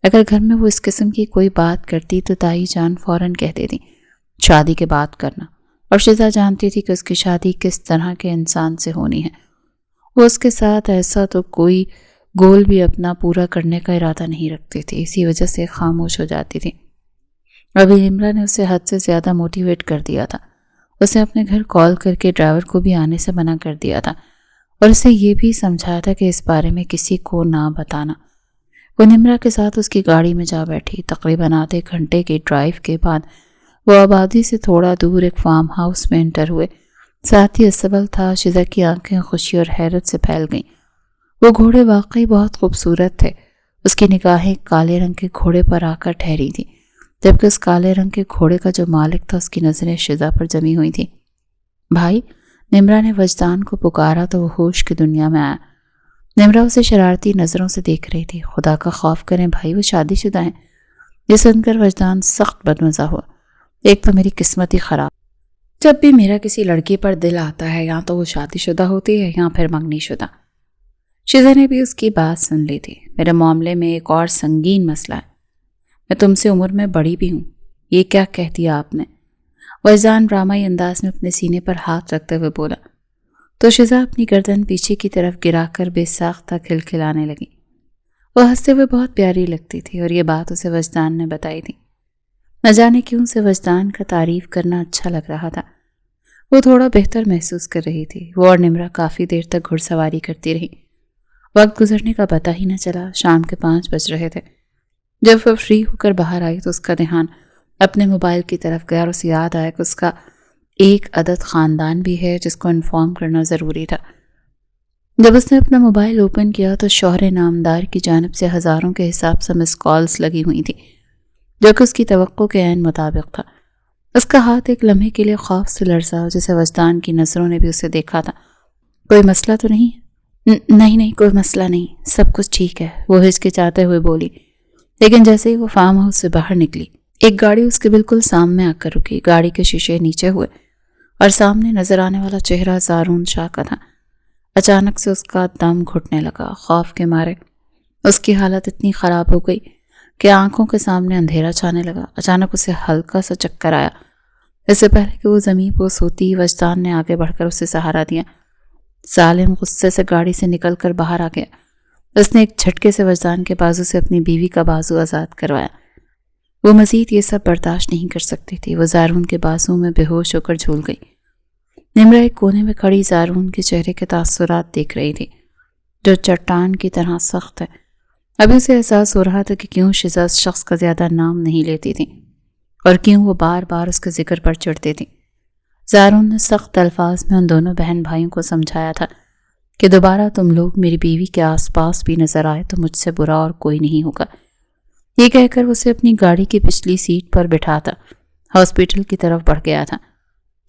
اگر گھر میں وہ اس قسم کی کوئی بات کرتی تو تائی جان فوراً کہہ دیتی، شادی کے بعد کرنا، اور شزا جانتی تھی کہ اس کی شادی کس طرح کے انسان سے ہونی ہے۔ وہ اس کے ساتھ ایسا تو کوئی گول بھی اپنا پورا کرنے کا ارادہ نہیں رکھتی تھی، اسی وجہ سے خاموش ہو جاتی تھی۔ ابھی نمرا نے اسے حد سے زیادہ موٹیویٹ کر دیا تھا۔ اس نے اپنے گھر کال کر کے ڈرائیور کو بھی آنے سے منع کر دیا تھا اور اسے یہ بھی سمجھایا تھا کہ اس بارے میں کسی کو نہ بتانا۔ وہ نمرا کے ساتھ اس کی گاڑی میں جا بیٹھی۔ تقریباً آدھے گھنٹے کی ڈرائیو کے بعد وہ آبادی سے تھوڑا دور ایک فارم ہاؤس میں انٹر ہوئے۔ ساتھ ہی استبل تھا۔ شزا کی آنکھیں خوشی اور حیرت سے پھیل گئیں۔ وہ گھوڑے واقعی بہت خوبصورت تھے۔ اس کی نگاہیں کالے رنگ کے گھوڑے پر آ کر ٹھہری تھی، جبکہ اس کالے رنگ کے گھوڑے کا جو مالک تھا اس کی نظریں شزا پر جمی ہوئی تھیں۔ بھائی، نمرا نے وجدان کو پکارا تو وہ ہوش کی دنیا میں آیا۔ نمرا اسے شرارتی نظروں سے دیکھ رہی تھی۔ خدا کا خوف کریں بھائی، وہ شادی شدہ ہیں۔ یہ سن کر وجدان سخت بدمزہ ہوا۔ ایک تو میری قسمت ہی خراب، جب بھی میرا کسی لڑکی پر دل آتا ہے یا تو وہ شادی شدہ ہوتی ہے یا پھر منگنی شدہ۔ شزا نے بھی اس کی بات سن لی تھی۔ میرے معاملے میں ایک اور سنگین مسئلہ ہے، میں تم سے عمر میں بڑی بھی ہوں۔ یہ کیا کہہ دیا آپ نے؟ وجدان ڈرامائی انداز میں اپنے سینے پر ہاتھ رکھتے ہوئے بولا تو شزا اپنی گردن پیچھے کی طرف گرا کر بے ساختہ کھلکھلانے لگی۔ وہ ہنستے ہوئے بہت پیاری لگتی تھی اور یہ بات اسے وجدان نے بتائی تھی۔ نہ جانے کیوں سے وجدان کا تعریف کرنا اچھا لگ رہا تھا۔ وہ تھوڑا بہتر محسوس کر رہی تھی۔ وہ اور نمرا کافی دیر تک گھڑ سواری کرتی رہی۔ وقت گزرنے کا پتہ ہی نہ چلا۔ شام کے 5 بج رہے تھے۔ جب وہ فری ہو کر باہر آئی تو اس کا دھیان اپنے موبائل کی طرف گیا اور اسے یاد آیا کہ اس کا ایک عدد خاندان بھی ہے جس کو انفارم کرنا ضروری تھا۔ جب اس نے اپنا موبائل اوپن کیا تو شوہر نامدار کی جانب سے ہزاروں کے حساب سے مس کالز لگی ہوئی تھی، جو کہ اس کی توقع کے عین مطابق تھا۔ اس کا ہاتھ ایک لمحے کے لیے خوف سے لرزا، جسے وجدان کی نظروں نے بھی اسے دیکھا تھا۔ کوئی مسئلہ تو نہیں ہے؟ نہیں کوئی مسئلہ نہیں، سب کچھ ٹھیک ہے، وہ ہچکچاتے ہوئے بولی۔ لیکن جیسے ہی وہ فارم ہاؤس سے باہر نکلی، ایک گاڑی اس کے بالکل سامنے آ کر رکی۔ گاڑی کے شیشے نیچے ہوئے اور سامنے نظر آنے والا چہرہ زارون شاہ کا تھا۔ اچانک سے اس کا دم گھٹنے لگا۔ خوف کے مارے اس کی حالت اتنی خراب ہو گئی کہ آنکھوں کے سامنے اندھیرا چھانے لگا۔ اچانک اسے ہلکا سا چکر آیا۔ اس سے پہلے کہ وہ زمین پر سوتی، وجدان نے آگے بڑھ کر اسے سہارا دیا۔ سالم غصے سے گاڑی سے نکل کر باہر آ گیا۔ اس نے ایک جھٹکے سے وجدان کے بازو سے اپنی بیوی کا بازو آزاد کروایا۔ وہ مزید یہ سب برداشت نہیں کر سکتی تھی۔ وہ زارون کے بازو میں بے ہوش ہو کر جھول گئی۔ نمرا ایک کونے میں کھڑی زارون کے چہرے کے تاثرات دیکھ رہی تھی، جو چٹان کی طرح سخت ہے۔ ابھی اسے احساس ہو رہا تھا کہ کیوں شیزا اس شخص کا زیادہ نام نہیں لیتی تھی اور کیوں وہ بار بار اس کے ذکر پر چڑھتی تھی۔ زارون نے سخت الفاظ میں ان دونوں بہن بھائیوں کو سمجھایا تھا کہ دوبارہ تم لوگ میری بیوی کے آس پاس بھی نظر آئے تو مجھ سے برا اور کوئی نہیں ہوگا۔ یہ کہہ کر اسے اپنی گاڑی کی پچھلی سیٹ پر بٹھاتا ہاسپٹل کی طرف بڑھ گیا تھا۔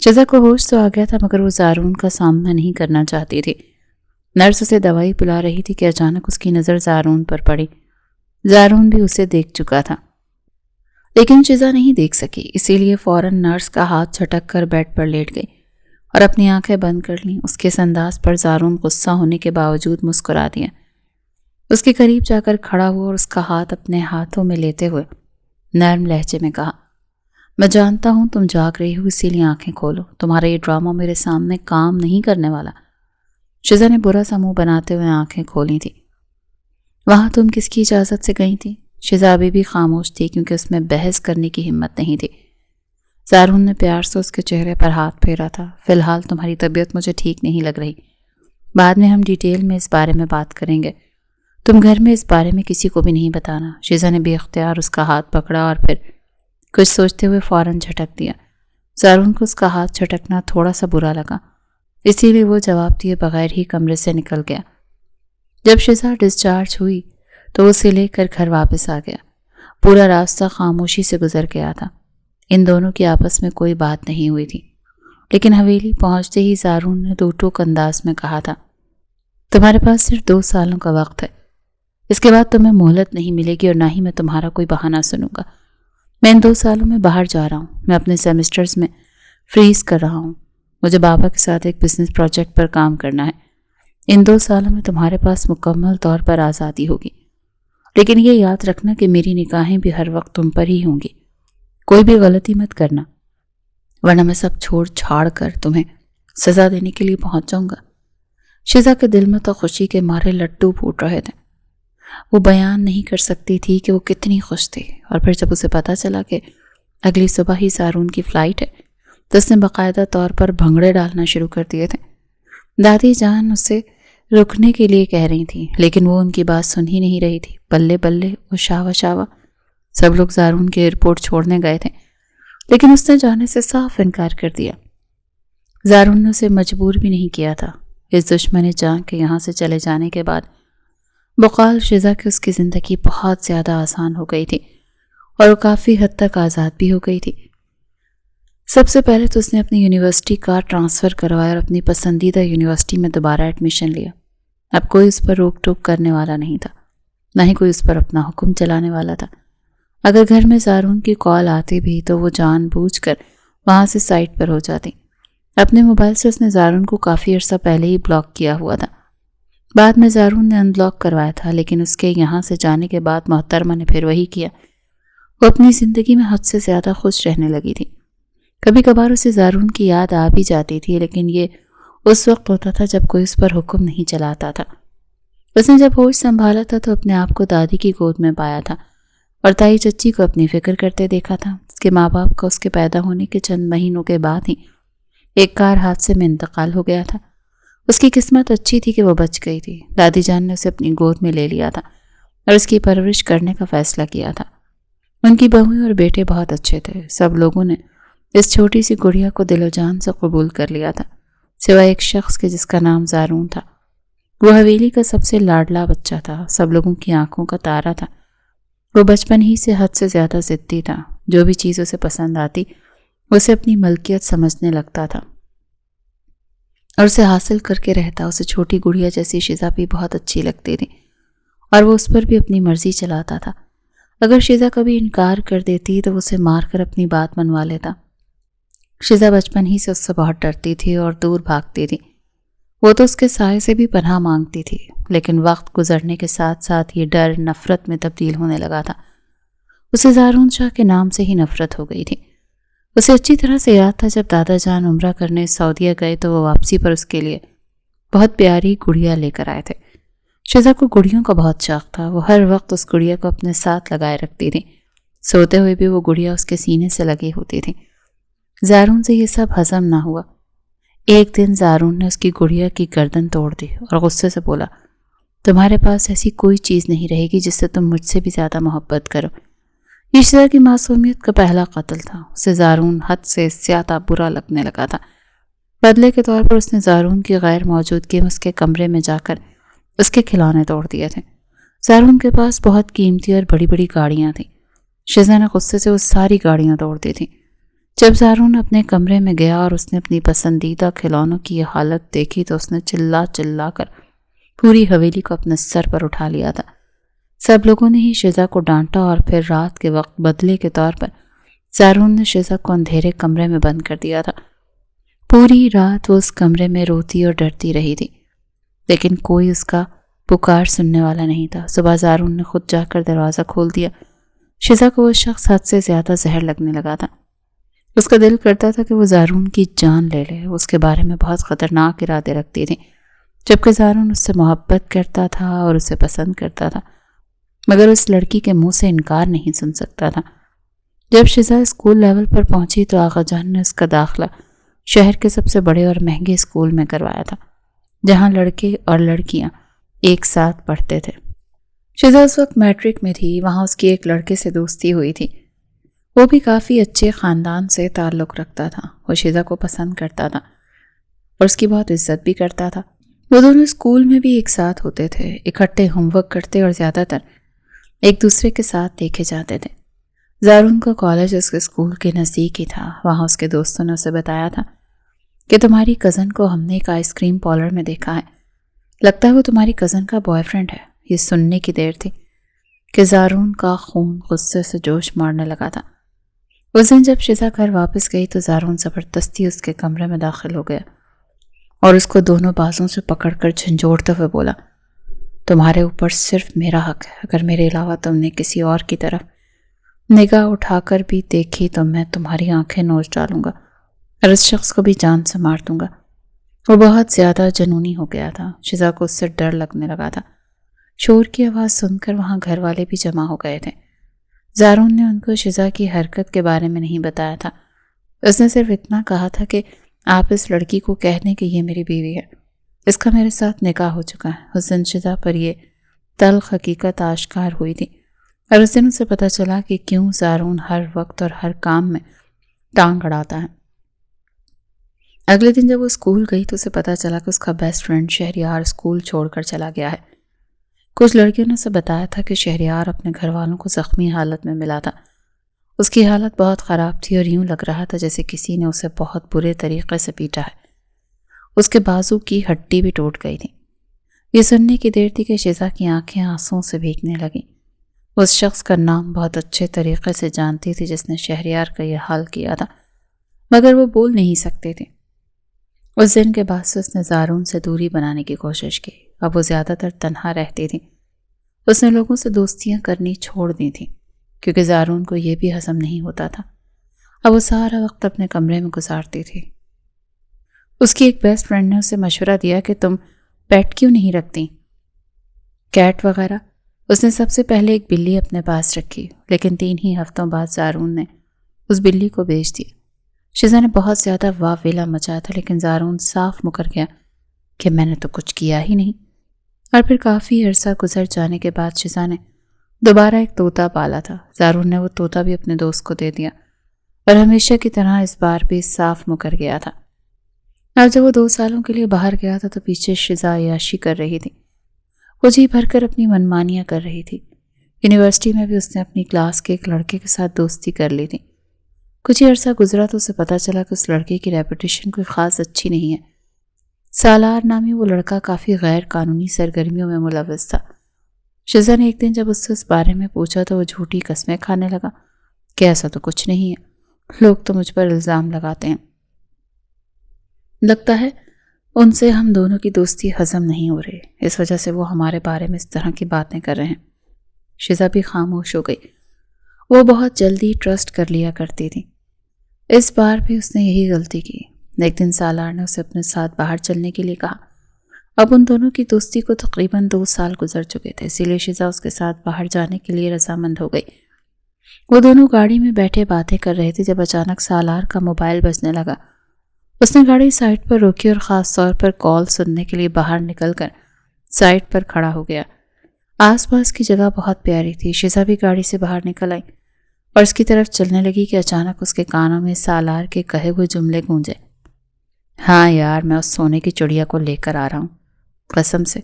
شیزا کو ہوش تو آ گیا تھا، مگر وہ زارون کا سامنا نہیں کرنا چاہتی تھی۔ نرس اسے دوائی پلا رہی تھی کہ اچانک اس کی نظر زارون پر پڑی۔ زارون بھی اسے دیکھ چکا تھا، لیکن شیزا نہیں دیکھ سکی، اسی لیے فوراً نرس کا ہاتھ جھٹک کر بیڈ پر لیٹ گئی اور اپنی آنکھیں بند کر لیں۔ اس کے اس انداز پر زارون غصہ ہونے کے باوجود مسکرا دیا۔ اس کے قریب جا کر کھڑا ہوا اور اس کا ہاتھ اپنے ہاتھوں میں لیتے ہوئے نرم لہجے میں کہا، میں جانتا ہوں تم جاگ رہی ہو، اسی لیے آنکھیں کھولو۔ تمہارا یہ ڈرامہ میرے سامنے کام نہیں کرنے والا۔ شیزا نے برا سا منہ بناتے ہوئے آنکھیں کھولی تھی۔ وہاں تم کس کی اجازت سے گئی تھی؟ شیزا ابھی بھی خاموش تھی کیونکہ اس میں بحث کرنے کی ہمت نہیں تھی۔ زارون نے پیار سے اس کے چہرے پر ہاتھ پھیرا تھا۔ فی الحال تمہاری طبیعت مجھے ٹھیک نہیں لگ رہی، بعد میں ہم ڈیٹیل میں اس بارے میں بات کریں گے۔ تم گھر میں اس بارے میں کسی کو بھی نہیں بتانا۔ شیزا نے بے اختیار اس کا ہاتھ پکڑا اور پھر کچھ سوچتے ہوئے فوراً جھٹک دیا۔ زارون کو اس کا ہاتھ جھٹکنا تھوڑا سا برا لگا، اسی لیے وہ جواب دیے بغیر ہی کمرے سے نکل گیا۔ جب شیزا ڈسچارج ہوئی تو اسے لے کر گھر واپس آ گیا۔ پورا راستہ خاموشی سے گزر گیا تھا۔ ان دونوں کی آپس میں کوئی بات نہیں ہوئی تھی، لیکن حویلی پہنچتے ہی زارون نے دو ٹوک انداز میں کہا تھا، تمہارے پاس صرف 2 سالوں کا وقت ہے، اس کے بعد تمہیں مہلت نہیں ملے گی اور نہ ہی میں تمہارا کوئی بہانہ سنوں گا۔ میں ان 2 سالوں میں باہر جا رہا ہوں، میں اپنے سیمسٹرز میں فریز کر رہا ہوں، مجھے بابا کے ساتھ ایک بزنس پروجیکٹ پر کام کرنا ہے۔ ان 2 سالوں میں تمہارے پاس مکمل طور پر آزادی ہوگی، لیکن یہ یاد رکھنا کہ میری نگاہیں بھی ہر وقت تم پر ہی ہوں گی۔ کوئی بھی غلطی مت کرنا، ورنہ میں سب چھوڑ چھاڑ کر تمہیں سزا دینے کے لیے پہنچ جاؤں گا۔ شیزا کے دل میں تو خوشی کے مارے لڈو پھوٹ رہے تھے۔ وہ بیان نہیں کر سکتی تھی کہ وہ کتنی خوش تھی، اور پھر جب اسے پتا چلا کہ اگلی صبح ہی زارون کی فلائٹ ہے تو اس نے باقاعدہ طور پر بھنگڑے ڈالنا شروع کر دیے تھے۔ دادی جان اسے رکنے کے لیے کہہ رہی تھی، لیکن وہ ان کی بات سن ہی نہیں رہی تھی۔ بلے بلے وہ شاوا شاوا سب لوگ زارون کے ایئرپورٹ چھوڑنے گئے تھے، لیکن اس نے جانے سے صاف انکار کر دیا۔ زارون نے اسے مجبور بھی نہیں کیا تھا۔ اس دشمن جان کے یہاں سے چلے جانے کے بعد بقال شیزا کی اس کی زندگی بہت زیادہ آسان ہو گئی تھی اور وہ کافی حد تک آزاد بھی ہو گئی تھی۔ سب سے پہلے تو اس نے اپنی یونیورسٹی کا ٹرانسفر کروایا اور اپنی پسندیدہ یونیورسٹی میں دوبارہ ایڈمیشن لیا۔ اب کوئی اس پر روک ٹوک کرنے والا نہیں تھا، نہ ہی کوئی اس پر اپنا حکم چلانے والا تھا۔ اگر گھر میں زارون کی کال آتی بھی تو وہ جان بوجھ کر وہاں سے سائٹ پر ہو جاتی۔ اپنے موبائل سے اس نے زارون کو کافی عرصہ پہلے ہی بلاک کیا ہوا تھا۔ بعد میں زارون نے ان بلاک کروایا تھا، لیکن اس کے یہاں سے جانے کے بعد محترمہ نے پھر وہی کیا۔ وہ اپنی زندگی میں حد سے زیادہ خوش رہنے لگی تھی۔ کبھی کبھار اسے زارون کی یاد آ بھی جاتی تھی، لیکن یہ اس وقت ہوتا تھا جب کوئی اس پر حکم نہیں چلاتا تھا۔ اس نے جب ہوش سنبھالا تھا تو اپنے آپ کو دادی کی گود میں پایا تھا اور تائی چچی کو اپنی فکر کرتے دیکھا تھا۔ اس کے ماں باپ کا اس کے پیدا ہونے کے چند مہینوں کے بعد ہی ایک کار حادثے میں انتقال ہو گیا تھا۔ اس کی قسمت اچھی تھی کہ وہ بچ گئی تھی۔ دادی جان نے اسے اپنی گود میں لے لیا تھا اور اس کی پرورش کرنے کا فیصلہ کیا تھا۔ ان کی بہویں اور بیٹے بہت اچھے تھے۔ سب لوگوں نے اس چھوٹی سی گڑیا کو دل و جان سے قبول کر لیا تھا، سوائے ایک شخص کے جس کا نام زارون تھا۔ وہ حویلی کا سب سے لاڈلا بچہ تھا، سب لوگوں کی آنکھوں کا تارا تھا۔ وہ بچپن ہی سے حد سے زیادہ ضدی تھا۔ جو بھی چیز اسے پسند آتی اسے اپنی ملکیت سمجھنے لگتا تھا اور اسے حاصل کر کے رہتا۔ اسے چھوٹی گڑیا جیسی شیزا بھی بہت اچھی لگتی تھی اور وہ اس پر بھی اپنی مرضی چلاتا تھا۔ اگر شیزا کبھی انکار کر دیتی تو وہ اسے مار کر اپنی بات منوا لیتا۔ شیزا بچپن ہی سے اس سے بہت ڈرتی تھی اور دور بھاگتی تھی۔ وہ تو اس کے سائے سے بھی پناہ مانگتی تھی، لیکن وقت گزرنے کے ساتھ ساتھ یہ ڈر نفرت میں تبدیل ہونے لگا تھا۔ اسے زارون شاہ کے نام سے ہی نفرت ہو گئی تھی۔ اسے اچھی طرح سے یاد تھا جب دادا جان عمرہ کرنے سعودیہ گئے تو وہ واپسی پر اس کے لیے بہت پیاری گڑیا لے کر آئے تھے۔ شیزا کو گڑیوں کا بہت شوق تھا۔ وہ ہر وقت اس گڑیا کو اپنے ساتھ لگائے رکھتی تھی۔ سوتے ہوئے بھی وہ گڑیا اس کے سینے سے لگی ہوتی تھی۔ زارون سے یہ سب ہضم نہ ہوا۔ ایک دن زارون نے اس کی گڑیا کی گردن توڑ دی اور غصے سے بولا، تمہارے پاس ایسی کوئی چیز نہیں رہے گی جس سے تم مجھ سے بھی زیادہ محبت کرو۔ یہ شیزا کی معصومیت کا پہلا قتل تھا۔ اسے زارون حد سے زیادہ برا لگنے لگا تھا۔ بدلے کے طور پر اس نے زارون کی غیر موجودگی میں اس کے کمرے میں جا کر اس کے کھلونے توڑ دیے تھے۔ زارون کے پاس بہت قیمتی اور بڑی بڑی گاڑیاں تھیں۔ شیزا نے غصے سے وہ ساری گاڑیاں توڑ دی تھیں۔ جب زارون اپنے کمرے میں گیا اور اس نے اپنی پسندیدہ کھلونوں کی یہ حالت دیکھی تو اس نے چلا چلا کر پوری حویلی کو اپنے سر پر اٹھا لیا تھا۔ سب لوگوں نے ہی شیزا کو ڈانٹا اور پھر رات کے وقت بدلے کے طور پر زارون نے شیزا کو اندھیرے کمرے میں بند کر دیا تھا۔ پوری رات وہ اس کمرے میں روتی اور ڈرتی رہی تھی، لیکن کوئی اس کا پکار سننے والا نہیں تھا۔ صبح زارون نے خود جا کر دروازہ کھول دیا۔ شیزا کو وہ شخص حد سے زیادہ زہر لگنے لگا تھا۔ اس کا دل کرتا تھا کہ وہ زارون کی جان لے لے۔ اس کے بارے میں بہت خطرناک ارادے رکھتی تھی، جبکہ زارون اس سے محبت کرتا تھا اور اسے پسند کرتا تھا، مگر اس لڑکی کے منہ سے انکار نہیں سن سکتا تھا۔ جب شیزا اسکول لیول پر پہنچی تو آغا جان نے اس کا داخلہ شہر کے سب سے بڑے اور مہنگے اسکول میں کروایا تھا، جہاں لڑکے اور لڑکیاں ایک ساتھ پڑھتے تھے۔ شیزا اس وقت میٹرک میں تھی۔ وہاں اس کی ایک لڑکے سے دوستی ہوئی تھی۔ وہ بھی کافی اچھے خاندان سے تعلق رکھتا تھا۔ وہ شیزا کو پسند کرتا تھا اور اس کی بہت عزت بھی کرتا تھا۔ وہ دونوں اسکول میں بھی ایک ساتھ ہوتے تھے، اکٹھے ہوم ورک کرتے اور زیادہ تر ایک دوسرے کے ساتھ دیکھے جاتے تھے۔ زارون کا کالج اس کے اسکول کے نزدیک ہی تھا۔ وہاں اس کے دوستوں نے اسے بتایا تھا کہ تمہاری کزن کو ہم نے ایک آئس کریم پارلر میں دیکھا ہے، لگتا ہے وہ تمہاری کزن کا بوائے فرینڈ ہے۔ یہ سننے کی دیر تھی کہ زارون کا خون غصے سے جوش مارنے لگا تھا۔ اس دن جب شیزا گھر واپس گئی تو زارون زبردستی اس کے کمرے میں داخل ہو گیا اور اس کو دونوں بازوں سے پکڑ کر جھنجھوڑتے ہوئے بولا، تمہارے اوپر صرف میرا حق ہے۔ اگر میرے علاوہ تم نے کسی اور کی طرف نگاہ اٹھا کر بھی دیکھی تو میں تمہاری آنکھیں نوچ ڈالوں گا اور اس شخص کو بھی جان سے مار دوں گا۔ وہ بہت زیادہ جنونی ہو گیا تھا۔ شیزا کو اس سے ڈر لگنے لگا تھا۔ شور کی آواز سن کر وہاں گھر والے بھی جمع ہو گئے تھے۔ زارون نے ان کو شیزا کی حرکت کے بارے میں نہیں بتایا تھا۔ اس نے صرف اتنا کہا تھا کہ آپ اس لڑکی کو کہہ دیں کہ یہ میری بیوی ہے، اس کا میرے ساتھ نکاح ہو چکا ہے۔ اس دن شیزا پر یہ تلخ حقیقت آشکار ہوئی تھی اور اس دن اسے پتہ چلا کہ کیوں زارون ہر وقت اور ہر کام میں ٹانگ اڑاتا ہے۔ اگلے دن جب وہ اسکول گئی تو اسے پتہ چلا کہ اس کا بیسٹ فرینڈ شہریار اسکول چھوڑ کر چلا گیا ہے۔ کچھ لڑکیوں نے اسے بتایا تھا کہ شہریار اپنے گھر والوں کو زخمی حالت میں ملا تھا۔ اس کی حالت بہت خراب تھی اور یوں لگ رہا تھا جیسے کسی نے اسے بہت برے طریقے سے پیٹا ہے۔ اس کے بازو کی ہڈی بھی ٹوٹ گئی تھی۔ یہ سننے کی دیر تھی کہ شیزا کی آنکھیں آنسوں سے بھیگنے لگیں۔ اس شخص کا نام بہت اچھے طریقے سے جانتی تھی جس نے شہریار کا یہ حال کیا تھا، مگر وہ بول نہیں سکتے تھے۔ اس دن کے بعد سے اس نے زارون سے دوری بنانے کی کوشش کی۔ اب وہ زیادہ تر تنہا رہتی تھی۔ اس نے لوگوں سے دوستیاں کرنی چھوڑ دی تھیں کیونکہ زارون کو یہ بھی ہضم نہیں ہوتا تھا۔ اب وہ سارا وقت اپنے کمرے میں گزارتی تھی۔ اس کی ایک بیسٹ فرینڈ نے اسے مشورہ دیا کہ تم پیٹ کیوں نہیں رکھتی، کیٹ وغیرہ۔ اس نے سب سے پہلے ایک بلی اپنے پاس رکھی، لیکن 3 ہی ہفتوں بعد زارون نے اس بلی کو بیچ دیا۔ شیزا نے بہت زیادہ واویلا مچایا تھا، لیکن زارون صاف مکر گیا کہ میں نے تو کچھ کیا ہی نہیں۔ اور پھر کافی عرصہ گزر جانے کے بعد شیزا نے دوبارہ ایک طوطا پالا تھا۔ زارون نے وہ طوطا بھی اپنے دوست کو دے دیا اور ہمیشہ کی طرح اس بار بھی صاف مکر گیا تھا۔ اب جب وہ 2 سالوں کے لیے باہر گیا تھا تو پیچھے شیزا عیاشی کر رہی تھی۔ وہ جی بھر کر اپنی منمانیاں کر رہی تھی۔ یونیورسٹی میں بھی اس نے اپنی کلاس کے ایک لڑکے کے ساتھ دوستی کر لی تھی۔ کچھ ہی عرصہ گزرا تو اسے پتا چلا کہ اس لڑکے کی ریپوٹیشن کوئی خاص اچھی نہیں ہے۔ سالار نامی وہ لڑکا کافی غیر قانونی سرگرمیوں میں ملوث تھا۔ شیزا نے ایک دن جب اس سے اس بارے میں پوچھا تو وہ جھوٹی قسمیں کھانے لگا کہ ایسا تو کچھ نہیں ہے، لوگ تو مجھ پر الزام لگاتے ہیں۔ لگتا ہے ان سے ہم دونوں کی دوستی ہضم نہیں ہو رہی، اس وجہ سے وہ ہمارے بارے میں اس طرح کی باتیں کر رہے ہیں۔ شیزا بھی خاموش ہو گئی۔ وہ بہت جلدی ٹرسٹ کر لیا کرتی تھی۔ اس بار بھی اس نے یہی غلطی کی۔ ایک دن سالار نے اسے اپنے ساتھ باہر چلنے کے لیے کہا۔ اب ان دونوں کی دوستی کو تقریباً 2 سال گزر چکے تھے، اسی لیے شیزا اس کے ساتھ باہر جانے کے لیے رضامند ہو گئی۔ وہ دونوں گاڑی میں بیٹھے باتیں کر رہے تھے جب اچانک سالار کا موبائل بجنے لگا۔ اس نے گاڑی سائٹ پر روکی اور خاص طور پر کال سننے کے لیے باہر نکل کر سائٹ پر کھڑا ہو گیا۔ آس پاس کی جگہ بہت پیاری تھی۔ شیزا بھی گاڑی سے باہر نکل آئی اور اس کی طرف چلنے لگی کہ اچانک اس کے کانوں میں سالار کے کہے ہوئے جملے گونجے۔ ہاں یار، میں اس سونے کی چڑیا کو لے کر آ رہا ہوں، قسم سے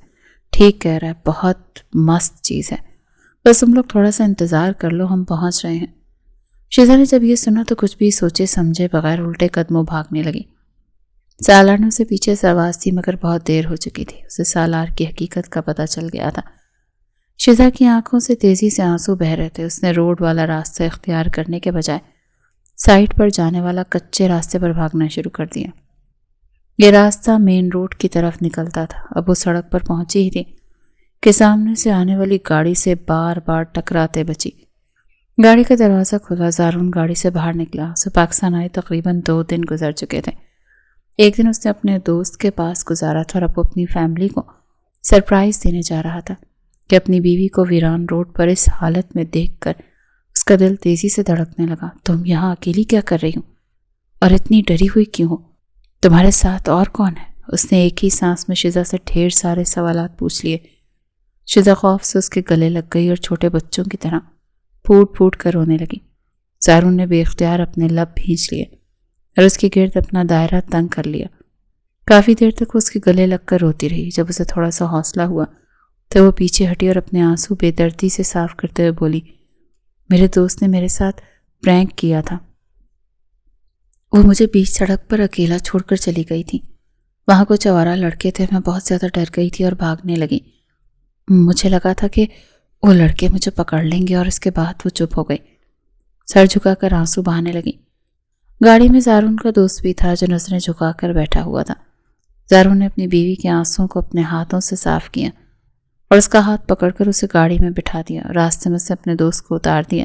ٹھیک کہہ رہا ہے، بہت مست چیز ہے، بس تم لوگ تھوڑا سا انتظار کر لو، ہم پہنچ رہے ہیں۔ شیزا نے جب یہ سنا تو کچھ بھی سوچے سمجھے بغیر الٹے قدموں بھاگنے لگی۔ سالار نے اسے پیچھے سے آواز دی مگر بہت دیر ہو چکی تھی۔ اسے سالار کی حقیقت کا پتہ چل گیا تھا۔ شیزا کی آنکھوں سے تیزی سے آنسو بہہ رہے تھے۔ اس نے روڈ والا راستہ اختیار کرنے کے بجائے سائٹ پر جانے والا کچے راستے پر بھاگنا شروع کر دیا۔ یہ راستہ مین روڈ کی طرف نکلتا تھا۔ اب وہ سڑک پر پہنچی ہی تھی کہ سامنے سے آنے والی گاڑی سے بار بار ٹکراتے بچی۔ گاڑی کا دروازہ کھلا، زارون گاڑی سے باہر نکلا۔ اسے پاکستان آئے تقریباً 2 دن گزر چکے تھے۔ ایک دن اس نے اپنے دوست کے پاس گزارا تھا اور اب وہ اپنی فیملی کو سرپرائز دینے جا رہا تھا کہ اپنی بیوی کو ویران روڈ پر اس حالت میں دیکھ کر اس کا دل تیزی سے دھڑکنے لگا۔ تم یہاں اکیلی کیا کر رہی ہو اور اتنی ڈری ہوئی کیوں ہو؟ تمہارے ساتھ اور کون ہے؟ اس نے ایک ہی سانس میں شیزا سے ڈھیر سارے سوالات پوچھ لیے۔ شیزا خوف سے اس کے گلے لگ گئی اور چھوٹے بچوں کی طرح پھوٹ پھوٹ کر رونے لگی۔ زارون نے بے اختیار اپنے لب بھینچ لیے اور اس کے گرد اپنا دائرہ تنگ کر لیا۔ کافی دیر تک وہ اس کے گلے لگ کر روتی رہی۔ جب اسے تھوڑا سا حوصلہ ہوا تو وہ پیچھے ہٹی اور اپنے آنسو بے دردی سے صاف کرتے ہوئے بولی، میرے دوست نے میرے ساتھ پرینک کیا تھا۔ وہ مجھے بیچ سڑک پر اکیلا چھوڑ کر چلی گئی تھی۔ وہاں کچھ آوارہ لڑکے تھے، میں بہت زیادہ ڈر گئی تھی اور بھاگنے لگی۔ مجھے لگا تھا کہ وہ لڑکے مجھے پکڑ لیں گے اور اس کے بعد وہ چپ ہو گئی۔ سر جھکا کر آنسو بہانے لگی۔ گاڑی میں زارون کا دوست بھی تھا جو نظریں جھکا کر بیٹھا ہوا تھا۔ زارون نے اپنی بیوی کے آنسوں کو اپنے ہاتھوں سے صاف کیا اور اس کا ہاتھ پکڑ کر اسے گاڑی میں بٹھا دیا۔ راستے میں سے اپنے دوست کو اتار دیا۔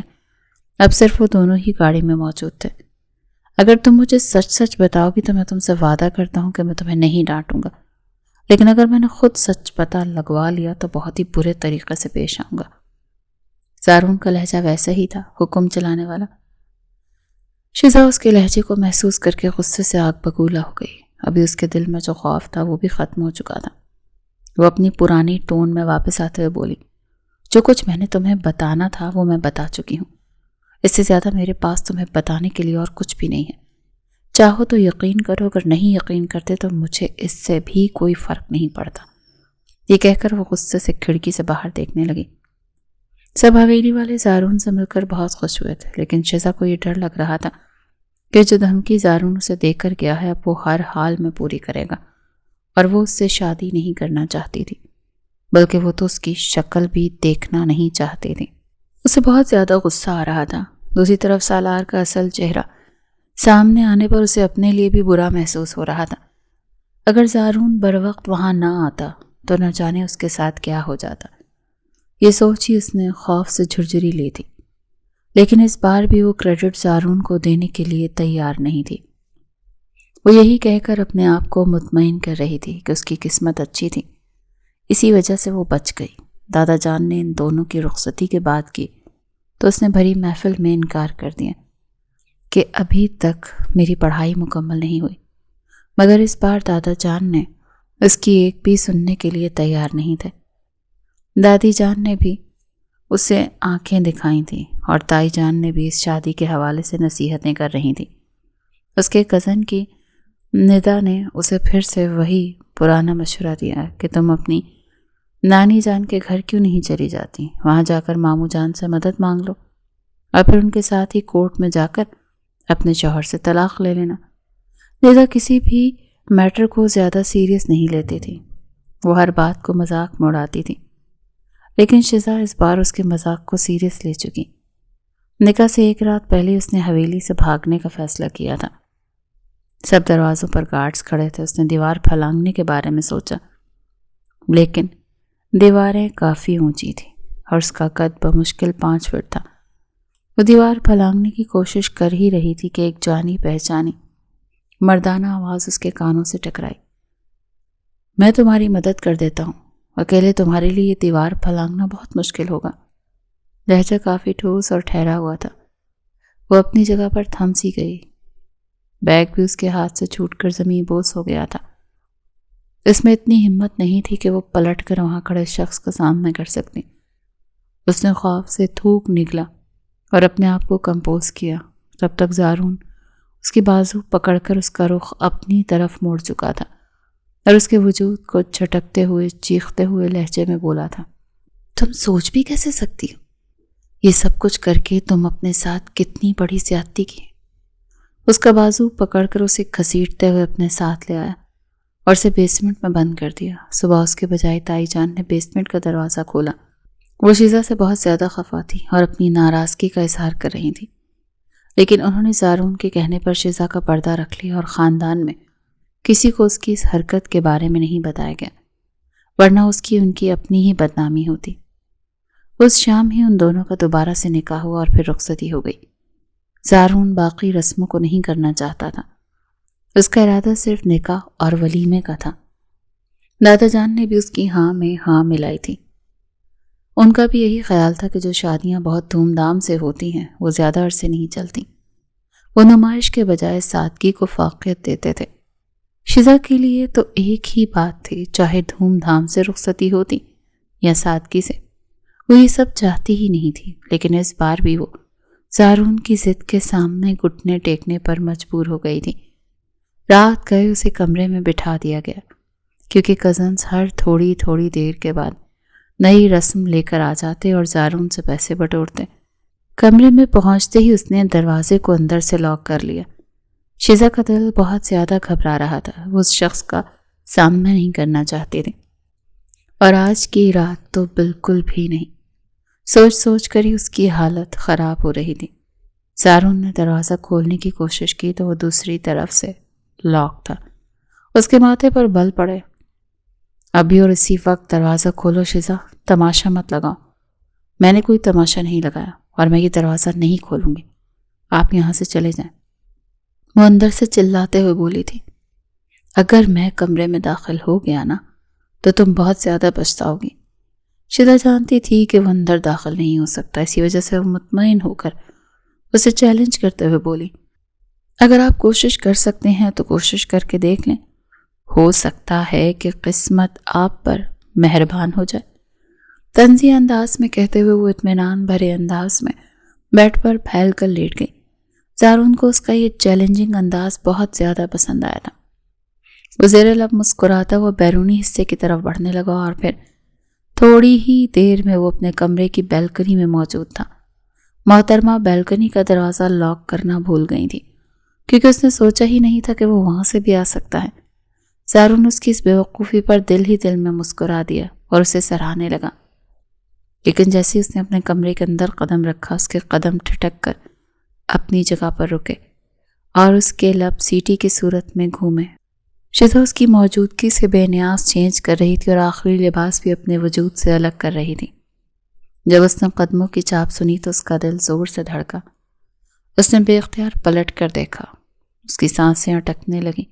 اب صرف وہ دونوں ہی گاڑی میں موجود تھے۔ اگر تم مجھے سچ سچ بتاؤ گی تو میں تم سے وعدہ کرتا ہوں کہ میں تمہیں نہیں ڈانٹوں گا، لیکن اگر میں نے خود سچ پتہ لگوا لیا تو بہت ہی برے طریقے سے پیش آؤں گا۔ زارون کا لہجہ ویسا ہی تھا، حکم چلانے والا۔ شیزا اس کے لہجے کو محسوس کر کے غصے سے آگ بگولا ہو گئی۔ ابھی اس کے دل میں جو خوف تھا وہ بھی ختم ہو چکا تھا۔ وہ اپنی پرانی ٹون میں واپس آتے ہوئے بولی، جو کچھ میں نے تمہیں بتانا تھا وہ میں بتا چکی ہوں۔ اس سے زیادہ میرے پاس تمہیں بتانے کے لیے اور کچھ بھی نہیں ہے۔ چاہو تو یقین کرو، اگر نہیں یقین کرتے تو مجھے اس سے بھی کوئی فرق نہیں پڑتا۔ یہ کہہ کر وہ غصے سے کھڑکی سے باہر دیکھنے لگی۔ سب حویلی والے زارون سے مل کر بہت خوش ہوئے تھے، لیکن شیزا کو یہ ڈر لگ رہا تھا کہ جو دھمکی زارون اسے دے کر گیا ہے اب وہ ہر حال میں پوری کرے گا، اور وہ اس سے شادی نہیں کرنا چاہتی تھی، بلکہ وہ تو اس کی شکل بھی دیکھنا نہیں چاہتی تھی۔ اسے بہت زیادہ غصہ آ رہا تھا۔ دوسری طرف سالار کا اصل چہرہ سامنے آنے پر اسے اپنے لیے بھی برا محسوس ہو رہا تھا۔ اگر زارون بروقت وہاں نہ آتا تو نہ جانے اس کے ساتھ کیا ہو جاتا۔ یہ سوچ ہی اس نے خوف سے جھرجھری لی تھی، لیکن اس بار بھی وہ کریڈٹ زارون کو دینے کے لیے تیار نہیں تھی۔ وہ یہی کہہ کر اپنے آپ کو مطمئن کر رہی تھی کہ اس کی قسمت اچھی تھی، اسی وجہ سے وہ بچ گئی۔ دادا جان نے ان دونوں کی رخصتی کے بعد کی تو اس نے بھری محفل میں انکار کر دیا۔ کہ ابھی تک میری پڑھائی مکمل نہیں ہوئی، مگر اس بار دادا جان نے اس کی ایک بھی سننے کے لیے تیار نہیں تھے۔ دادی جان نے بھی اسے آنکھیں دکھائی تھیں اور تائی جان نے بھی اس شادی کے حوالے سے نصیحتیں کر رہی تھیں۔ اس کے کزن کی ندا نے اسے پھر سے وہی پرانا مشورہ دیا کہ تم اپنی نانی جان کے گھر کیوں نہیں چلی جاتی، وہاں جا کر ماموں جان سے مدد مانگ لو اور پھر ان کے ساتھ ہی کورٹ میں جا کر اپنے شوہر سے طلاق لے لینا۔ ندا کسی بھی میٹر کو زیادہ سیریس نہیں لیتی تھی، وہ ہر بات کو مذاق میں اڑاتی تھی، لیکن شزا اس بار اس کے مذاق کو سیریس لے چکی۔ نکاح سے ایک رات پہلے اس نے حویلی سے بھاگنے کا فیصلہ کیا تھا۔ سب دروازوں پر گارڈز کھڑے تھے۔ اس نے دیوار پھلانگنے کے بارے میں سوچا، لیکن دیواریں کافی اونچی تھیں اور اس کا قد بمشکل 5 فٹ تھا۔ وہ دیوار پھلانگنے کی کوشش کر ہی رہی تھی کہ ایک جانی پہچانی مردانہ آواز اس کے کانوں سے ٹکرائی۔ میں تمہاری مدد کر دیتا ہوں، اکیلے تمہارے لیے یہ دیوار پھلانگنا بہت مشکل ہوگا۔ لہجہ کافی ٹھوس اور ٹھہرا ہوا تھا۔ وہ اپنی جگہ پر تھم سی گئی۔ بیگ بھی اس کے ہاتھ سے چھوٹ کر زمین بوس ہو گیا تھا۔ اس میں اتنی ہمت نہیں تھی کہ وہ پلٹ کر وہاں کھڑے شخص کا سامنا کر سکتی۔ اس نے خوف سے تھوک نگلا اور اپنے آپ کو کمپوز کیا۔ تب تک زارون اس کی بازو پکڑ کر اس کا رخ اپنی طرف موڑ چکا تھا اور اس کے وجود کو جھٹکتے ہوئے چیختے ہوئے لہجے میں بولا تھا، تم سوچ بھی کیسے سکتی ہو؟ یہ سب کچھ کر کے تم اپنے ساتھ کتنی بڑی زیادتی کی۔ اس کا بازو پکڑ کر اسے گھسیٹتے ہوئے اپنے ساتھ لے آیا اور اسے بیسمنٹ میں بند کر دیا۔ صبح اس کے بجائے تائی جان نے بیسمنٹ کا دروازہ کھولا۔ وہ شیزا سے بہت زیادہ خفا تھی اور اپنی ناراضگی کا اظہار کر رہی تھی، لیکن انہوں نے زارون کے کہنے پر شیزا کا پردہ رکھ لیا اور خاندان میں کسی کو اس کی اس حرکت کے بارے میں نہیں بتایا گیا، ورنہ اس کی ان کی اپنی ہی بدنامی ہوتی۔ اس شام ہی ان دونوں کا دوبارہ سے نکاح ہوا اور پھر رخصتی ہو گئی۔ زارون باقی رسموں کو نہیں کرنا چاہتا تھا، اس کا ارادہ صرف نکاح اور ولیمے کا تھا۔ دادا جان نے بھی اس کی ہاں میں ہاں ملائی تھی۔ ان کا بھی یہی خیال تھا کہ جو شادیاں بہت دھوم دھام سے ہوتی ہیں وہ زیادہ عرصے نہیں چلتی۔ وہ نمائش کے بجائے سادگی کو فوقیت دیتے تھے۔ شیزا کے لیے تو ایک ہی بات تھی، چاہے دھوم دھام سے رخصتی ہوتی یا سادگی سے، وہ یہ سب چاہتی ہی نہیں تھی۔ لیکن اس بار بھی وہ زارون کی ضد کے سامنے گھٹنے ٹیکنے پر مجبور ہو گئی تھی۔ رات گئے اسے کمرے میں بٹھا دیا گیا، کیونکہ کزنز ہر تھوڑی تھوڑی دیر کے بعد نئی رسم لے کر آ جاتے اور زارون سے پیسے بٹورتے۔ کمرے میں پہنچتے ہی اس نے دروازے کو اندر سے لاک کر لیا۔ شیزا کا دل بہت زیادہ گھبرا رہا تھا۔ وہ اس شخص کا سامنا نہیں کرنا چاہتے تھے، اور آج کی رات تو بالکل بھی نہیں۔ سوچ سوچ کر ہی اس کی حالت خراب ہو رہی تھی۔ زارون نے دروازہ کھولنے کی کوشش کی تو وہ دوسری طرف سے لاک تھا۔ اس کے ماتھے پر بل پڑے۔ ابھی اور اسی وقت دروازہ کھولو شیزا، تماشا مت لگاؤ۔ میں نے کوئی تماشا نہیں لگایا اور میں یہ دروازہ نہیں کھولوں گی، آپ یہاں سے چلے جائیں۔ وہ اندر سے چلاتے ہوئے بولی تھی، اگر میں کمرے میں داخل ہو گیا نا تو تم بہت زیادہ پچھتاؤ گی۔ شیزا جانتی تھی کہ وہ اندر داخل نہیں ہو سکتا، اسی وجہ سے وہ مطمئن ہو کر اسے چیلنج کرتے ہوئے بولی، اگر آپ کوشش کر سکتے ہیں تو کوشش کر کے دیکھ لیں، ہو سکتا ہے کہ قسمت آپ پر مہربان ہو جائے۔ طنزی انداز میں کہتے ہوئے وہ اطمینان بھرے انداز میں بیڈ پر پھیل کر لیٹ گئی۔ زارون کو اس کا یہ چیلنجنگ انداز بہت زیادہ پسند آیا تھا۔ وہ زیر لب مسکراتا ہوا بیرونی حصے کی طرف بڑھنے لگا اور پھر تھوڑی ہی دیر میں وہ اپنے کمرے کی بیلکنی میں موجود تھا۔ محترمہ بیلکنی کا دروازہ لاک کرنا بھول گئی تھی، کیونکہ اس نے سوچا ہی نہیں تھا کہ وہ وہاں سے بھی آ سکتا ہے۔ زارون اس کی اس بے وقوفی پر دل ہی دل میں مسکرا دیا اور اسے سراہنے لگا، لیکن جیسے اس نے اپنے کمرے کے اندر قدم رکھا، اس کے قدم ٹھٹک کر اپنی جگہ پر رکے اور اس کے لب سیٹی کی صورت میں گھومے۔ شیزا اس کی موجودگی سے بے نیاز چینج کر رہی تھی اور آخری لباس بھی اپنے وجود سے الگ کر رہی تھی۔ جب اس نے قدموں کی چاپ سنی تو اس کا دل زور سے دھڑکا۔ اس نے بے اختیار پلٹ کر دیکھا، اس کی سانسیں اٹکنے لگیں۔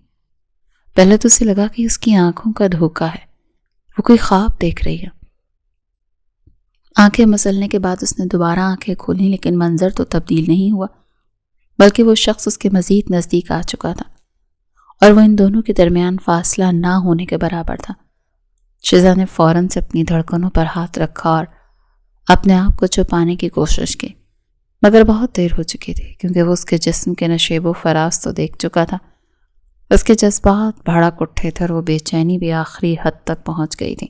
پہلے تو اسے لگا کہ اس کی آنکھوں کا دھوکا ہے، وہ کوئی خواب دیکھ رہی ہے۔ آنکھیں مسلنے کے بعد اس نے دوبارہ آنکھیں کھولیں، لیکن منظر تو تبدیل نہیں ہوا۔ بلکہ وہ شخص اس کے مزید نزدیک آ چکا تھا اور وہ ان دونوں کے درمیان فاصلہ نہ ہونے کے برابر تھا۔ شیزا نے فوراً سے اپنی دھڑکنوں پر ہاتھ رکھا اور اپنے آپ کو چھپانے کی کوشش کی، مگر بہت دیر ہو چکی تھی کیونکہ وہ اس کے جسم کے نشیب و فراز تو دیکھ چکا تھا۔ اس کے جذبات بھڑک اٹھے تھے اور وہ بے چینی بھی آخری حد تک پہنچ گئی تھی۔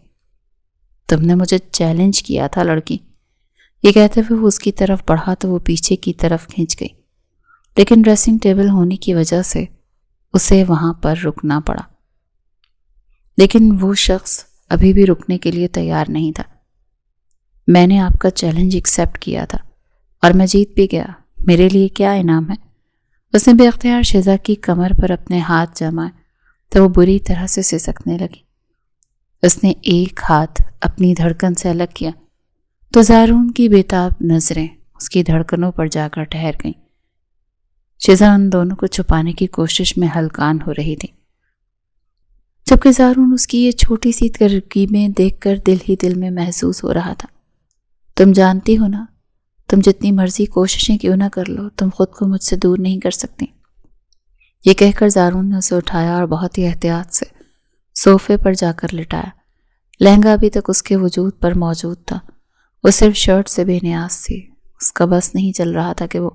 تم نے مجھے چیلنج کیا تھا لڑکی، یہ کہتے ہوئے وہ اس کی طرف بڑھا تو وہ پیچھے کی طرف کھنچ گئی، لیکن ڈریسنگ ٹیبل ہونے کی وجہ سے اسے وہاں پر رکنا پڑا۔ لیکن وہ شخص ابھی بھی رکنے کے لیے تیار نہیں تھا۔ میں نے آپ کا چیلنج ایکسیپٹ کیا تھا اور میں جیت بھی گیا، میرے لیے کیا انعام ہے؟ اس نے بے اختیار شیزا کی کمر پر اپنے ہاتھ جمائے تو وہ بری طرح سے سسکنے لگی۔ اس نے ایک ہاتھ اپنی دھڑکن سے الگ کیا تو زارون کی بےتاب نظریں اس کی دھڑکنوں پر جا کر ٹھہر گئیں۔ شیزا ان دونوں کو چھپانے کی کوشش میں ہلکان ہو رہی تھی، جبکہ زارون اس کی یہ چھوٹی سی ترکیبیں دیکھ کر دل ہی دل میں محسوس ہو رہا تھا۔ تم جانتی ہو نا، تم جتنی مرضی کوششیں کیوں نہ کر لو، تم خود کو مجھ سے دور نہیں کر سکتی۔ یہ کہہ کر زارون نے اسے اٹھایا اور بہت ہی احتیاط سے صوفے پر جا کر لٹایا۔ لہنگا ابھی تک اس کے وجود پر موجود تھا، وہ صرف شرٹ سے بے نیاز تھی۔ اس کا بس نہیں چل رہا تھا کہ وہ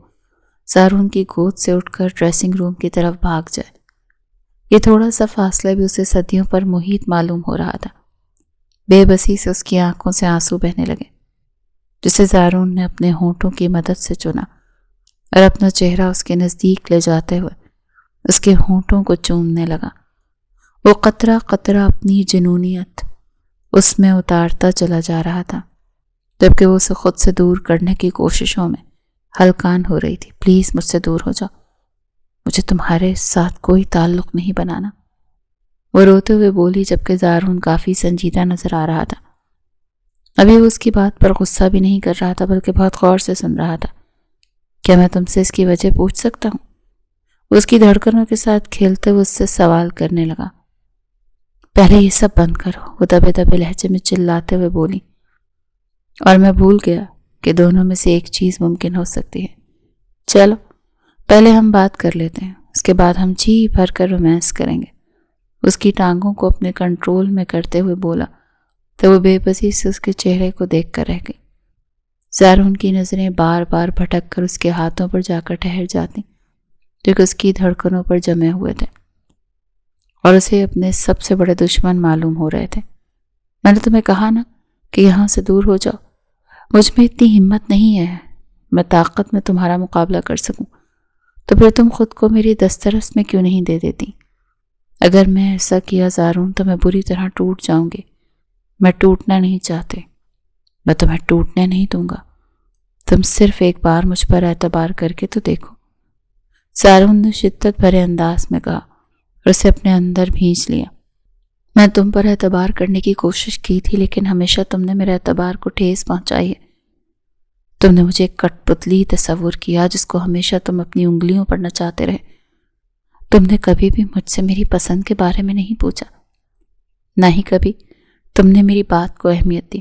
زارون کی گود سے اٹھ کر ڈریسنگ روم کی طرف بھاگ جائے۔ یہ تھوڑا سا فاصلہ بھی اسے صدیوں پر محیط معلوم ہو رہا تھا۔ بے بسی سے اس کی آنکھوں سے آنسو بہنے لگے، جسے زارون نے اپنے ہونٹوں کی مدد سے چنا اور اپنا چہرہ اس کے نزدیک لے جاتے ہوئے اس کے ہونٹوں کو چومنے لگا۔ وہ قطرہ قطرہ اپنی جنونیت اس میں اتارتا چلا جا رہا تھا، جبکہ وہ اسے خود سے دور کرنے کی کوششوں میں ہلکان ہو رہی تھی۔ پلیز مجھ سے دور ہو جاؤ، مجھے تمہارے ساتھ کوئی تعلق نہیں بنانا، وہ روتے ہوئے بولی، جبکہ زارون کافی سنجیدہ نظر آ رہا تھا۔ ابھی وہ اس کی بات پر غصہ بھی نہیں کر رہا تھا بلکہ بہت غور سے سن رہا تھا۔ کیا میں تم سے اس کی وجہ پوچھ سکتا ہوں؟ وہ اس کی دھڑکنوں کے ساتھ کھیلتے ہوئے اس سے سوال کرنے لگا۔ پہلے یہ سب بند کرو، وہ دبے دبے لہجے میں چلاتے ہوئے بولی، اور میں بھول گیا کہ دونوں میں سے ایک چیز ممکن ہو سکتی ہے۔ چلو پہلے ہم بات کر لیتے ہیں، اس کے بعد ہم جی بھر کر رومانس کریں گے، اس کی ٹانگوں کو اپنے کنٹرول میں کرتے ہوئے بولا تو وہ بے بسی سے اس کے چہرے کو دیکھ کر رہ گئی۔ زارون کی نظریں بار بار بھٹک کر اس کے ہاتھوں پر جا کر ٹھہر جاتی جو کہ اس کی دھڑکنوں پر جمے ہوئے تھے اور اسے اپنے سب سے بڑے دشمن معلوم ہو رہے تھے۔ میں نے تمہیں کہا نا کہ یہاں سے دور ہو جاؤ، مجھ میں اتنی ہمت نہیں ہے میں طاقت میں تمہارا مقابلہ کر سکوں، تو پھر تم خود کو میری دسترس میں کیوں نہیں دے دیتی؟ اگر میں ایسا کیا زارون تو میں بری طرح ٹوٹ جاؤں گی۔ میں ٹوٹنا نہیں چاہتے، میں تمہیں ٹوٹنے نہیں دوں گا، تم صرف ایک بار مجھ پر اعتبار کر کے تو دیکھو، زارون نے شدت بھرے انداز میں کہا اور اسے اپنے اندر بھینچ لیا۔ میں تم پر اعتبار کرنے کی کوشش کی تھی، لیکن ہمیشہ تم نے میرے اعتبار کو ٹھیس پہنچائی ہے۔ تم نے مجھے ایک کٹ پتلی تصور کیا جس کو ہمیشہ تم اپنی انگلیوں پر نچاتے رہے۔ تم نے کبھی بھی مجھ سے میری پسند کے بارے میں نہیں پوچھا، نہ ہی کبھی تم نے میری بات کو اہمیت دی۔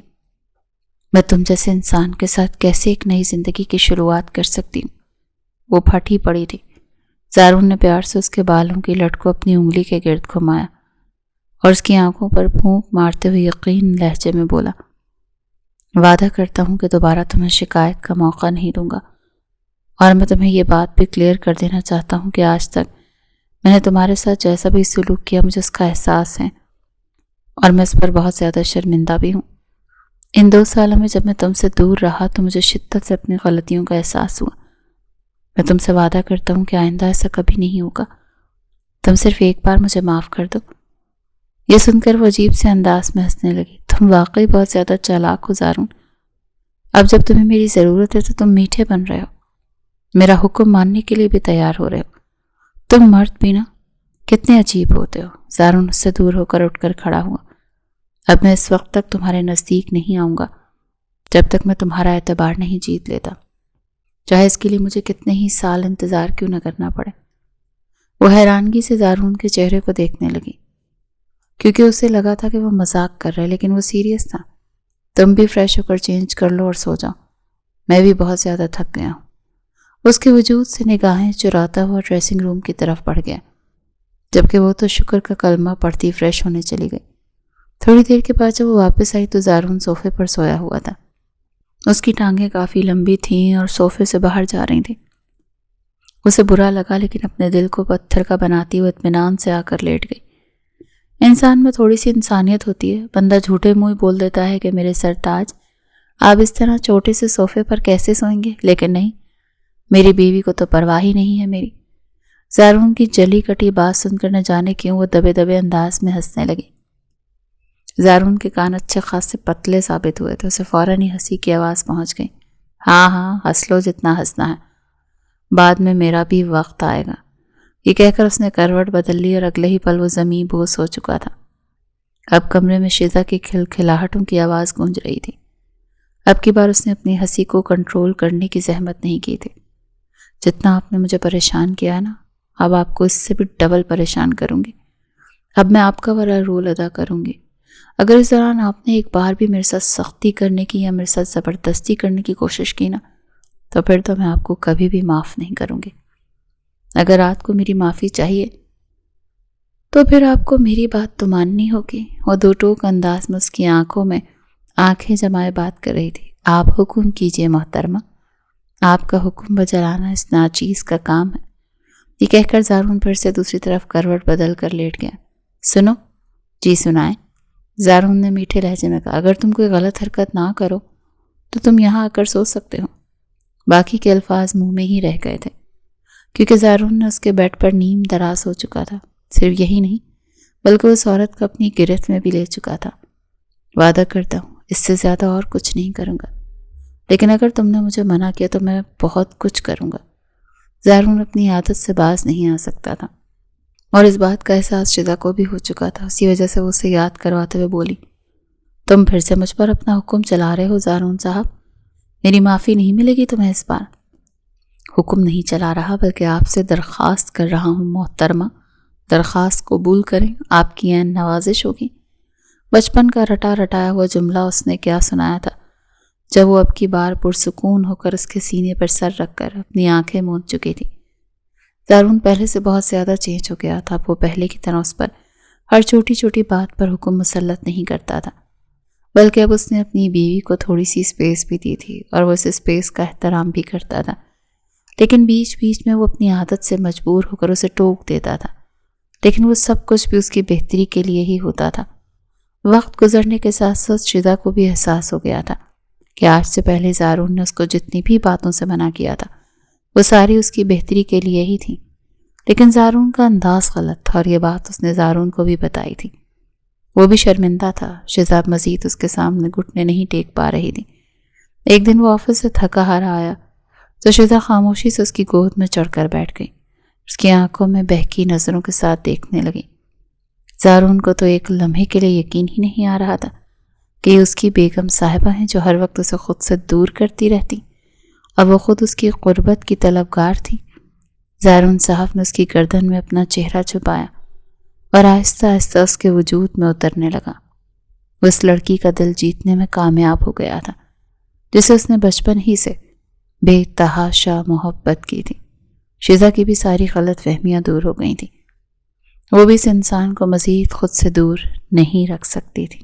میں تم جیسے انسان کے ساتھ کیسے ایک نئی زندگی کی شروعات کر سکتی ہوں؟ وہ پھٹی پڑی تھی۔ زارون نے پیار سے اس کے بالوں کی لٹ کو اپنی انگلی کے گرد گھمایا اور اس کی آنکھوں پر پھونک مارتے ہوئے یقین لہجے میں بولا، وعدہ کرتا ہوں کہ دوبارہ تمہیں شکایت کا موقع نہیں دوں گا، اور میں تمہیں یہ بات بھی کلیئر کر دینا چاہتا ہوں کہ آج تک میں نے تمہارے ساتھ جیسا بھی سلوک کیا مجھے اس کا احساس ہے اور میں اس پر بہت زیادہ شرمندہ بھی ہوں۔ ان 2 سالوں میں جب میں تم سے دور رہا تو مجھے شدت سے اپنی غلطیوں کا احساس ہوا۔ میں تم سے وعدہ کرتا ہوں کہ آئندہ ایسا کبھی نہیں ہوگا، تم صرف ایک بار مجھے معاف کر دو۔ یہ سن کر وہ عجیب سے انداز میں ہنسنے لگی۔ تم واقعی بہت زیادہ چالاک ہو زارون، اب جب تمہیں میری ضرورت ہے تو تم میٹھے بن رہے ہو، میرا حکم ماننے کے لیے بھی تیار ہو رہے ہو۔ تم مرد بھی نا کتنے عجیب ہوتے ہو۔ زارون اس سے دور ہو کر اٹھ کر کھڑا ہوا۔ اب میں اس وقت تک تمہارے نزدیک نہیں آؤں گا جب تک میں تمہارا اعتبار نہیں جیت لیتا، چاہے اس کے لیے مجھے کتنے ہی سال انتظار کیوں نہ کرنا پڑے۔ وہ حیرانگی سے زارون کے چہرے کو دیکھنے لگی کیونکہ اسے لگا تھا کہ وہ مذاق کر رہے، لیکن وہ سیریس تھا۔ تم بھی فریش ہو کر چینج کر لو اور سو جاؤ، میں بھی بہت زیادہ تھک گیا ہوں۔ اس کے وجود سے نگاہیں چراتا ہوا ڈریسنگ روم کی طرف بڑھ گیا، جبکہ وہ تو شکر کا کلمہ پڑھتی فریش ہونے چلی گئی۔ تھوڑی دیر کے بعد جب وہ واپس آئی تو زارون صوفے پر سویا ہوا تھا۔ اس کی ٹانگیں کافی لمبی تھیں اور صوفے سے باہر جا رہی تھیں۔ اسے برا لگا، لیکن اپنے دل کو پتھر کا بناتی ہوئے اطمینان سے آ کر لیٹ گئی۔ انسان میں تھوڑی سی انسانیت ہوتی ہے۔ بندہ جھوٹے منہ بول دیتا ہے کہ میرے سرتاج، آپ اس طرح چھوٹے سے صوفے پر کیسے سوئیں گے؟ لیکن نہیں، میری بیوی کو تو پرواہ ہی نہیں ہے میری۔ زارون کی جلی کٹی بات سن کر نہ جانے کیوں وہ دبے دبے انداز میں ہنسنے لگی۔ زارون کے کان اچھے خاصے پتلے ثابت ہوئے تھے، اسے فوراً ہی ہنسی کی آواز پہنچ گئی۔ ہاں ہاں، ہنس لو جتنا ہنسنا ہے، بعد میں میرا بھی وقت آئے گا۔ یہ کہہ کر اس نے کروٹ بدل لی اور اگلے ہی پل وہ زمین بوس ہو چکا تھا۔ اب کمرے میں شیزا کی کھلکھلاہٹوں کی آواز گونج رہی تھی۔ اب کی بار اس نے اپنی ہنسی کو کنٹرول کرنے کی زحمت نہیں کی تھی۔ جتنا آپ نے مجھے پریشان کیا نا، اب آپ کو اس سے بھی ڈبل پریشان کروں گی۔ اب میں آپ کا والا رول ادا کروں گی۔ اگر اس دوران آپ نے ایک بار بھی میرے ساتھ سختی کرنے کی یا میرے ساتھ زبردستی کرنے کی کوشش کی نا، تو پھر تو میں آپ کو کبھی بھی معاف نہیں کروں گی۔ اگر رات کو میری معافی چاہیے تو پھر آپ کو میری بات تو ماننی ہوگی۔ وہ دو ٹوک انداز میں اس کی آنکھوں میں آنکھیں جمائے بات کر رہی تھی۔ آپ حکم کیجئے محترمہ، آپ کا حکم بجلانا اس ناچیز کا کام ہے۔ یہ کہہ کر زارون پھر سے دوسری طرف کروٹ بدل کر لیٹ گیا۔ سنو، جی سنائیں، زارون نے میٹھے لہجے میں کہا۔ اگر تم کوئی غلط حرکت نہ کرو تو تم یہاں آ کر سو سکتے ہو۔ باقی کے الفاظ منہ میں ہی رہ گئے تھے، کیونکہ زارون نے اس کے بیڈ پر نیم دراز ہو چکا تھا۔ صرف یہی نہیں بلکہ اس عورت کو اپنی گرفت میں بھی لے چکا تھا۔ وعدہ کرتا ہوں اس سے زیادہ اور کچھ نہیں کروں گا، لیکن اگر تم نے مجھے منع کیا تو میں بہت کچھ کروں گا۔ زارون اپنی عادت سے باز نہیں آ سکتا تھا، اور اس بات کا احساس شیزا کو بھی ہو چکا تھا۔ اسی وجہ سے وہ اسے یاد کرواتے ہوئے بولی، تم پھر سے مجھ پر اپنا حکم چلا رہے ہو زارون صاحب؟ میری معافی نہیں ملے گی تمہیں اس بار؟ حکم نہیں چلا رہا، بلکہ آپ سے درخواست کر رہا ہوں محترمہ۔ درخواست قبول کریں، آپ کی عین نوازش ہوگی۔ بچپن کا رٹا رٹایا ہوا جملہ اس نے کیا سنایا تھا، جب وہ اب کی بار پرسکون ہو کر اس کے سینے پر سر رکھ کر اپنی آنکھیں موند چکی تھی۔ زارون پہلے سے بہت زیادہ چینج ہو گیا تھا۔ وہ پہلے کی طرح اس پر ہر چھوٹی چھوٹی بات پر حکم مسلط نہیں کرتا تھا، بلکہ اب اس نے اپنی بیوی کو تھوڑی سی اسپیس بھی دی تھی، اور وہ اس اسپیس کا احترام بھی کرتا تھا۔ لیکن بیچ بیچ میں وہ اپنی عادت سے مجبور ہو کر اسے ٹوک دیتا تھا، لیکن وہ سب کچھ بھی اس کی بہتری کے لیے ہی ہوتا تھا۔ وقت گزرنے کے ساتھ ساتھ شیزا کو بھی احساس ہو گیا تھا کہ آج سے پہلے زارون نے اس کو جتنی بھی باتوں سے منع کیا تھا وہ ساری اس کی بہتری کے لیے ہی تھی، لیکن زارون کا انداز غلط تھا، اور یہ بات اس نے زارون کو بھی بتائی تھی۔ وہ بھی شرمندہ تھا۔ شیزا مزید اس کے سامنے گھٹنے نہیں ٹیک پا رہی تھی۔ ایک دن وہ آفس سے تھکا ہارا آیا تو شیزا خاموشی سے اس کی گود میں چڑھ کر بیٹھ گئی، اس کی آنکھوں میں بہکی نظروں کے ساتھ دیکھنے لگی۔ زارون کو تو ایک لمحے کے لیے یقین ہی نہیں آ رہا تھا کہ یہ اس کی بیگم صاحبہ ہیں جو ہر وقت اسے خود سے دور کرتی رہتی، اب وہ خود اس کی قربت کی طلبگار تھی۔ زارون صاحب نے اس کی گردن میں اپنا چہرہ چھپایا اور آہستہ آہستہ اس کے وجود میں اترنے لگا۔ وہ اس لڑکی کا دل جیتنے میں کامیاب ہو گیا تھا جسے اس نے بچپن ہی سے بے تحاشا محبت کی تھی۔ شیزا کی بھی ساری غلط فہمیاں دور ہو گئی تھیں، وہ بھی اس انسان کو مزید خود سے دور نہیں رکھ سکتی تھی۔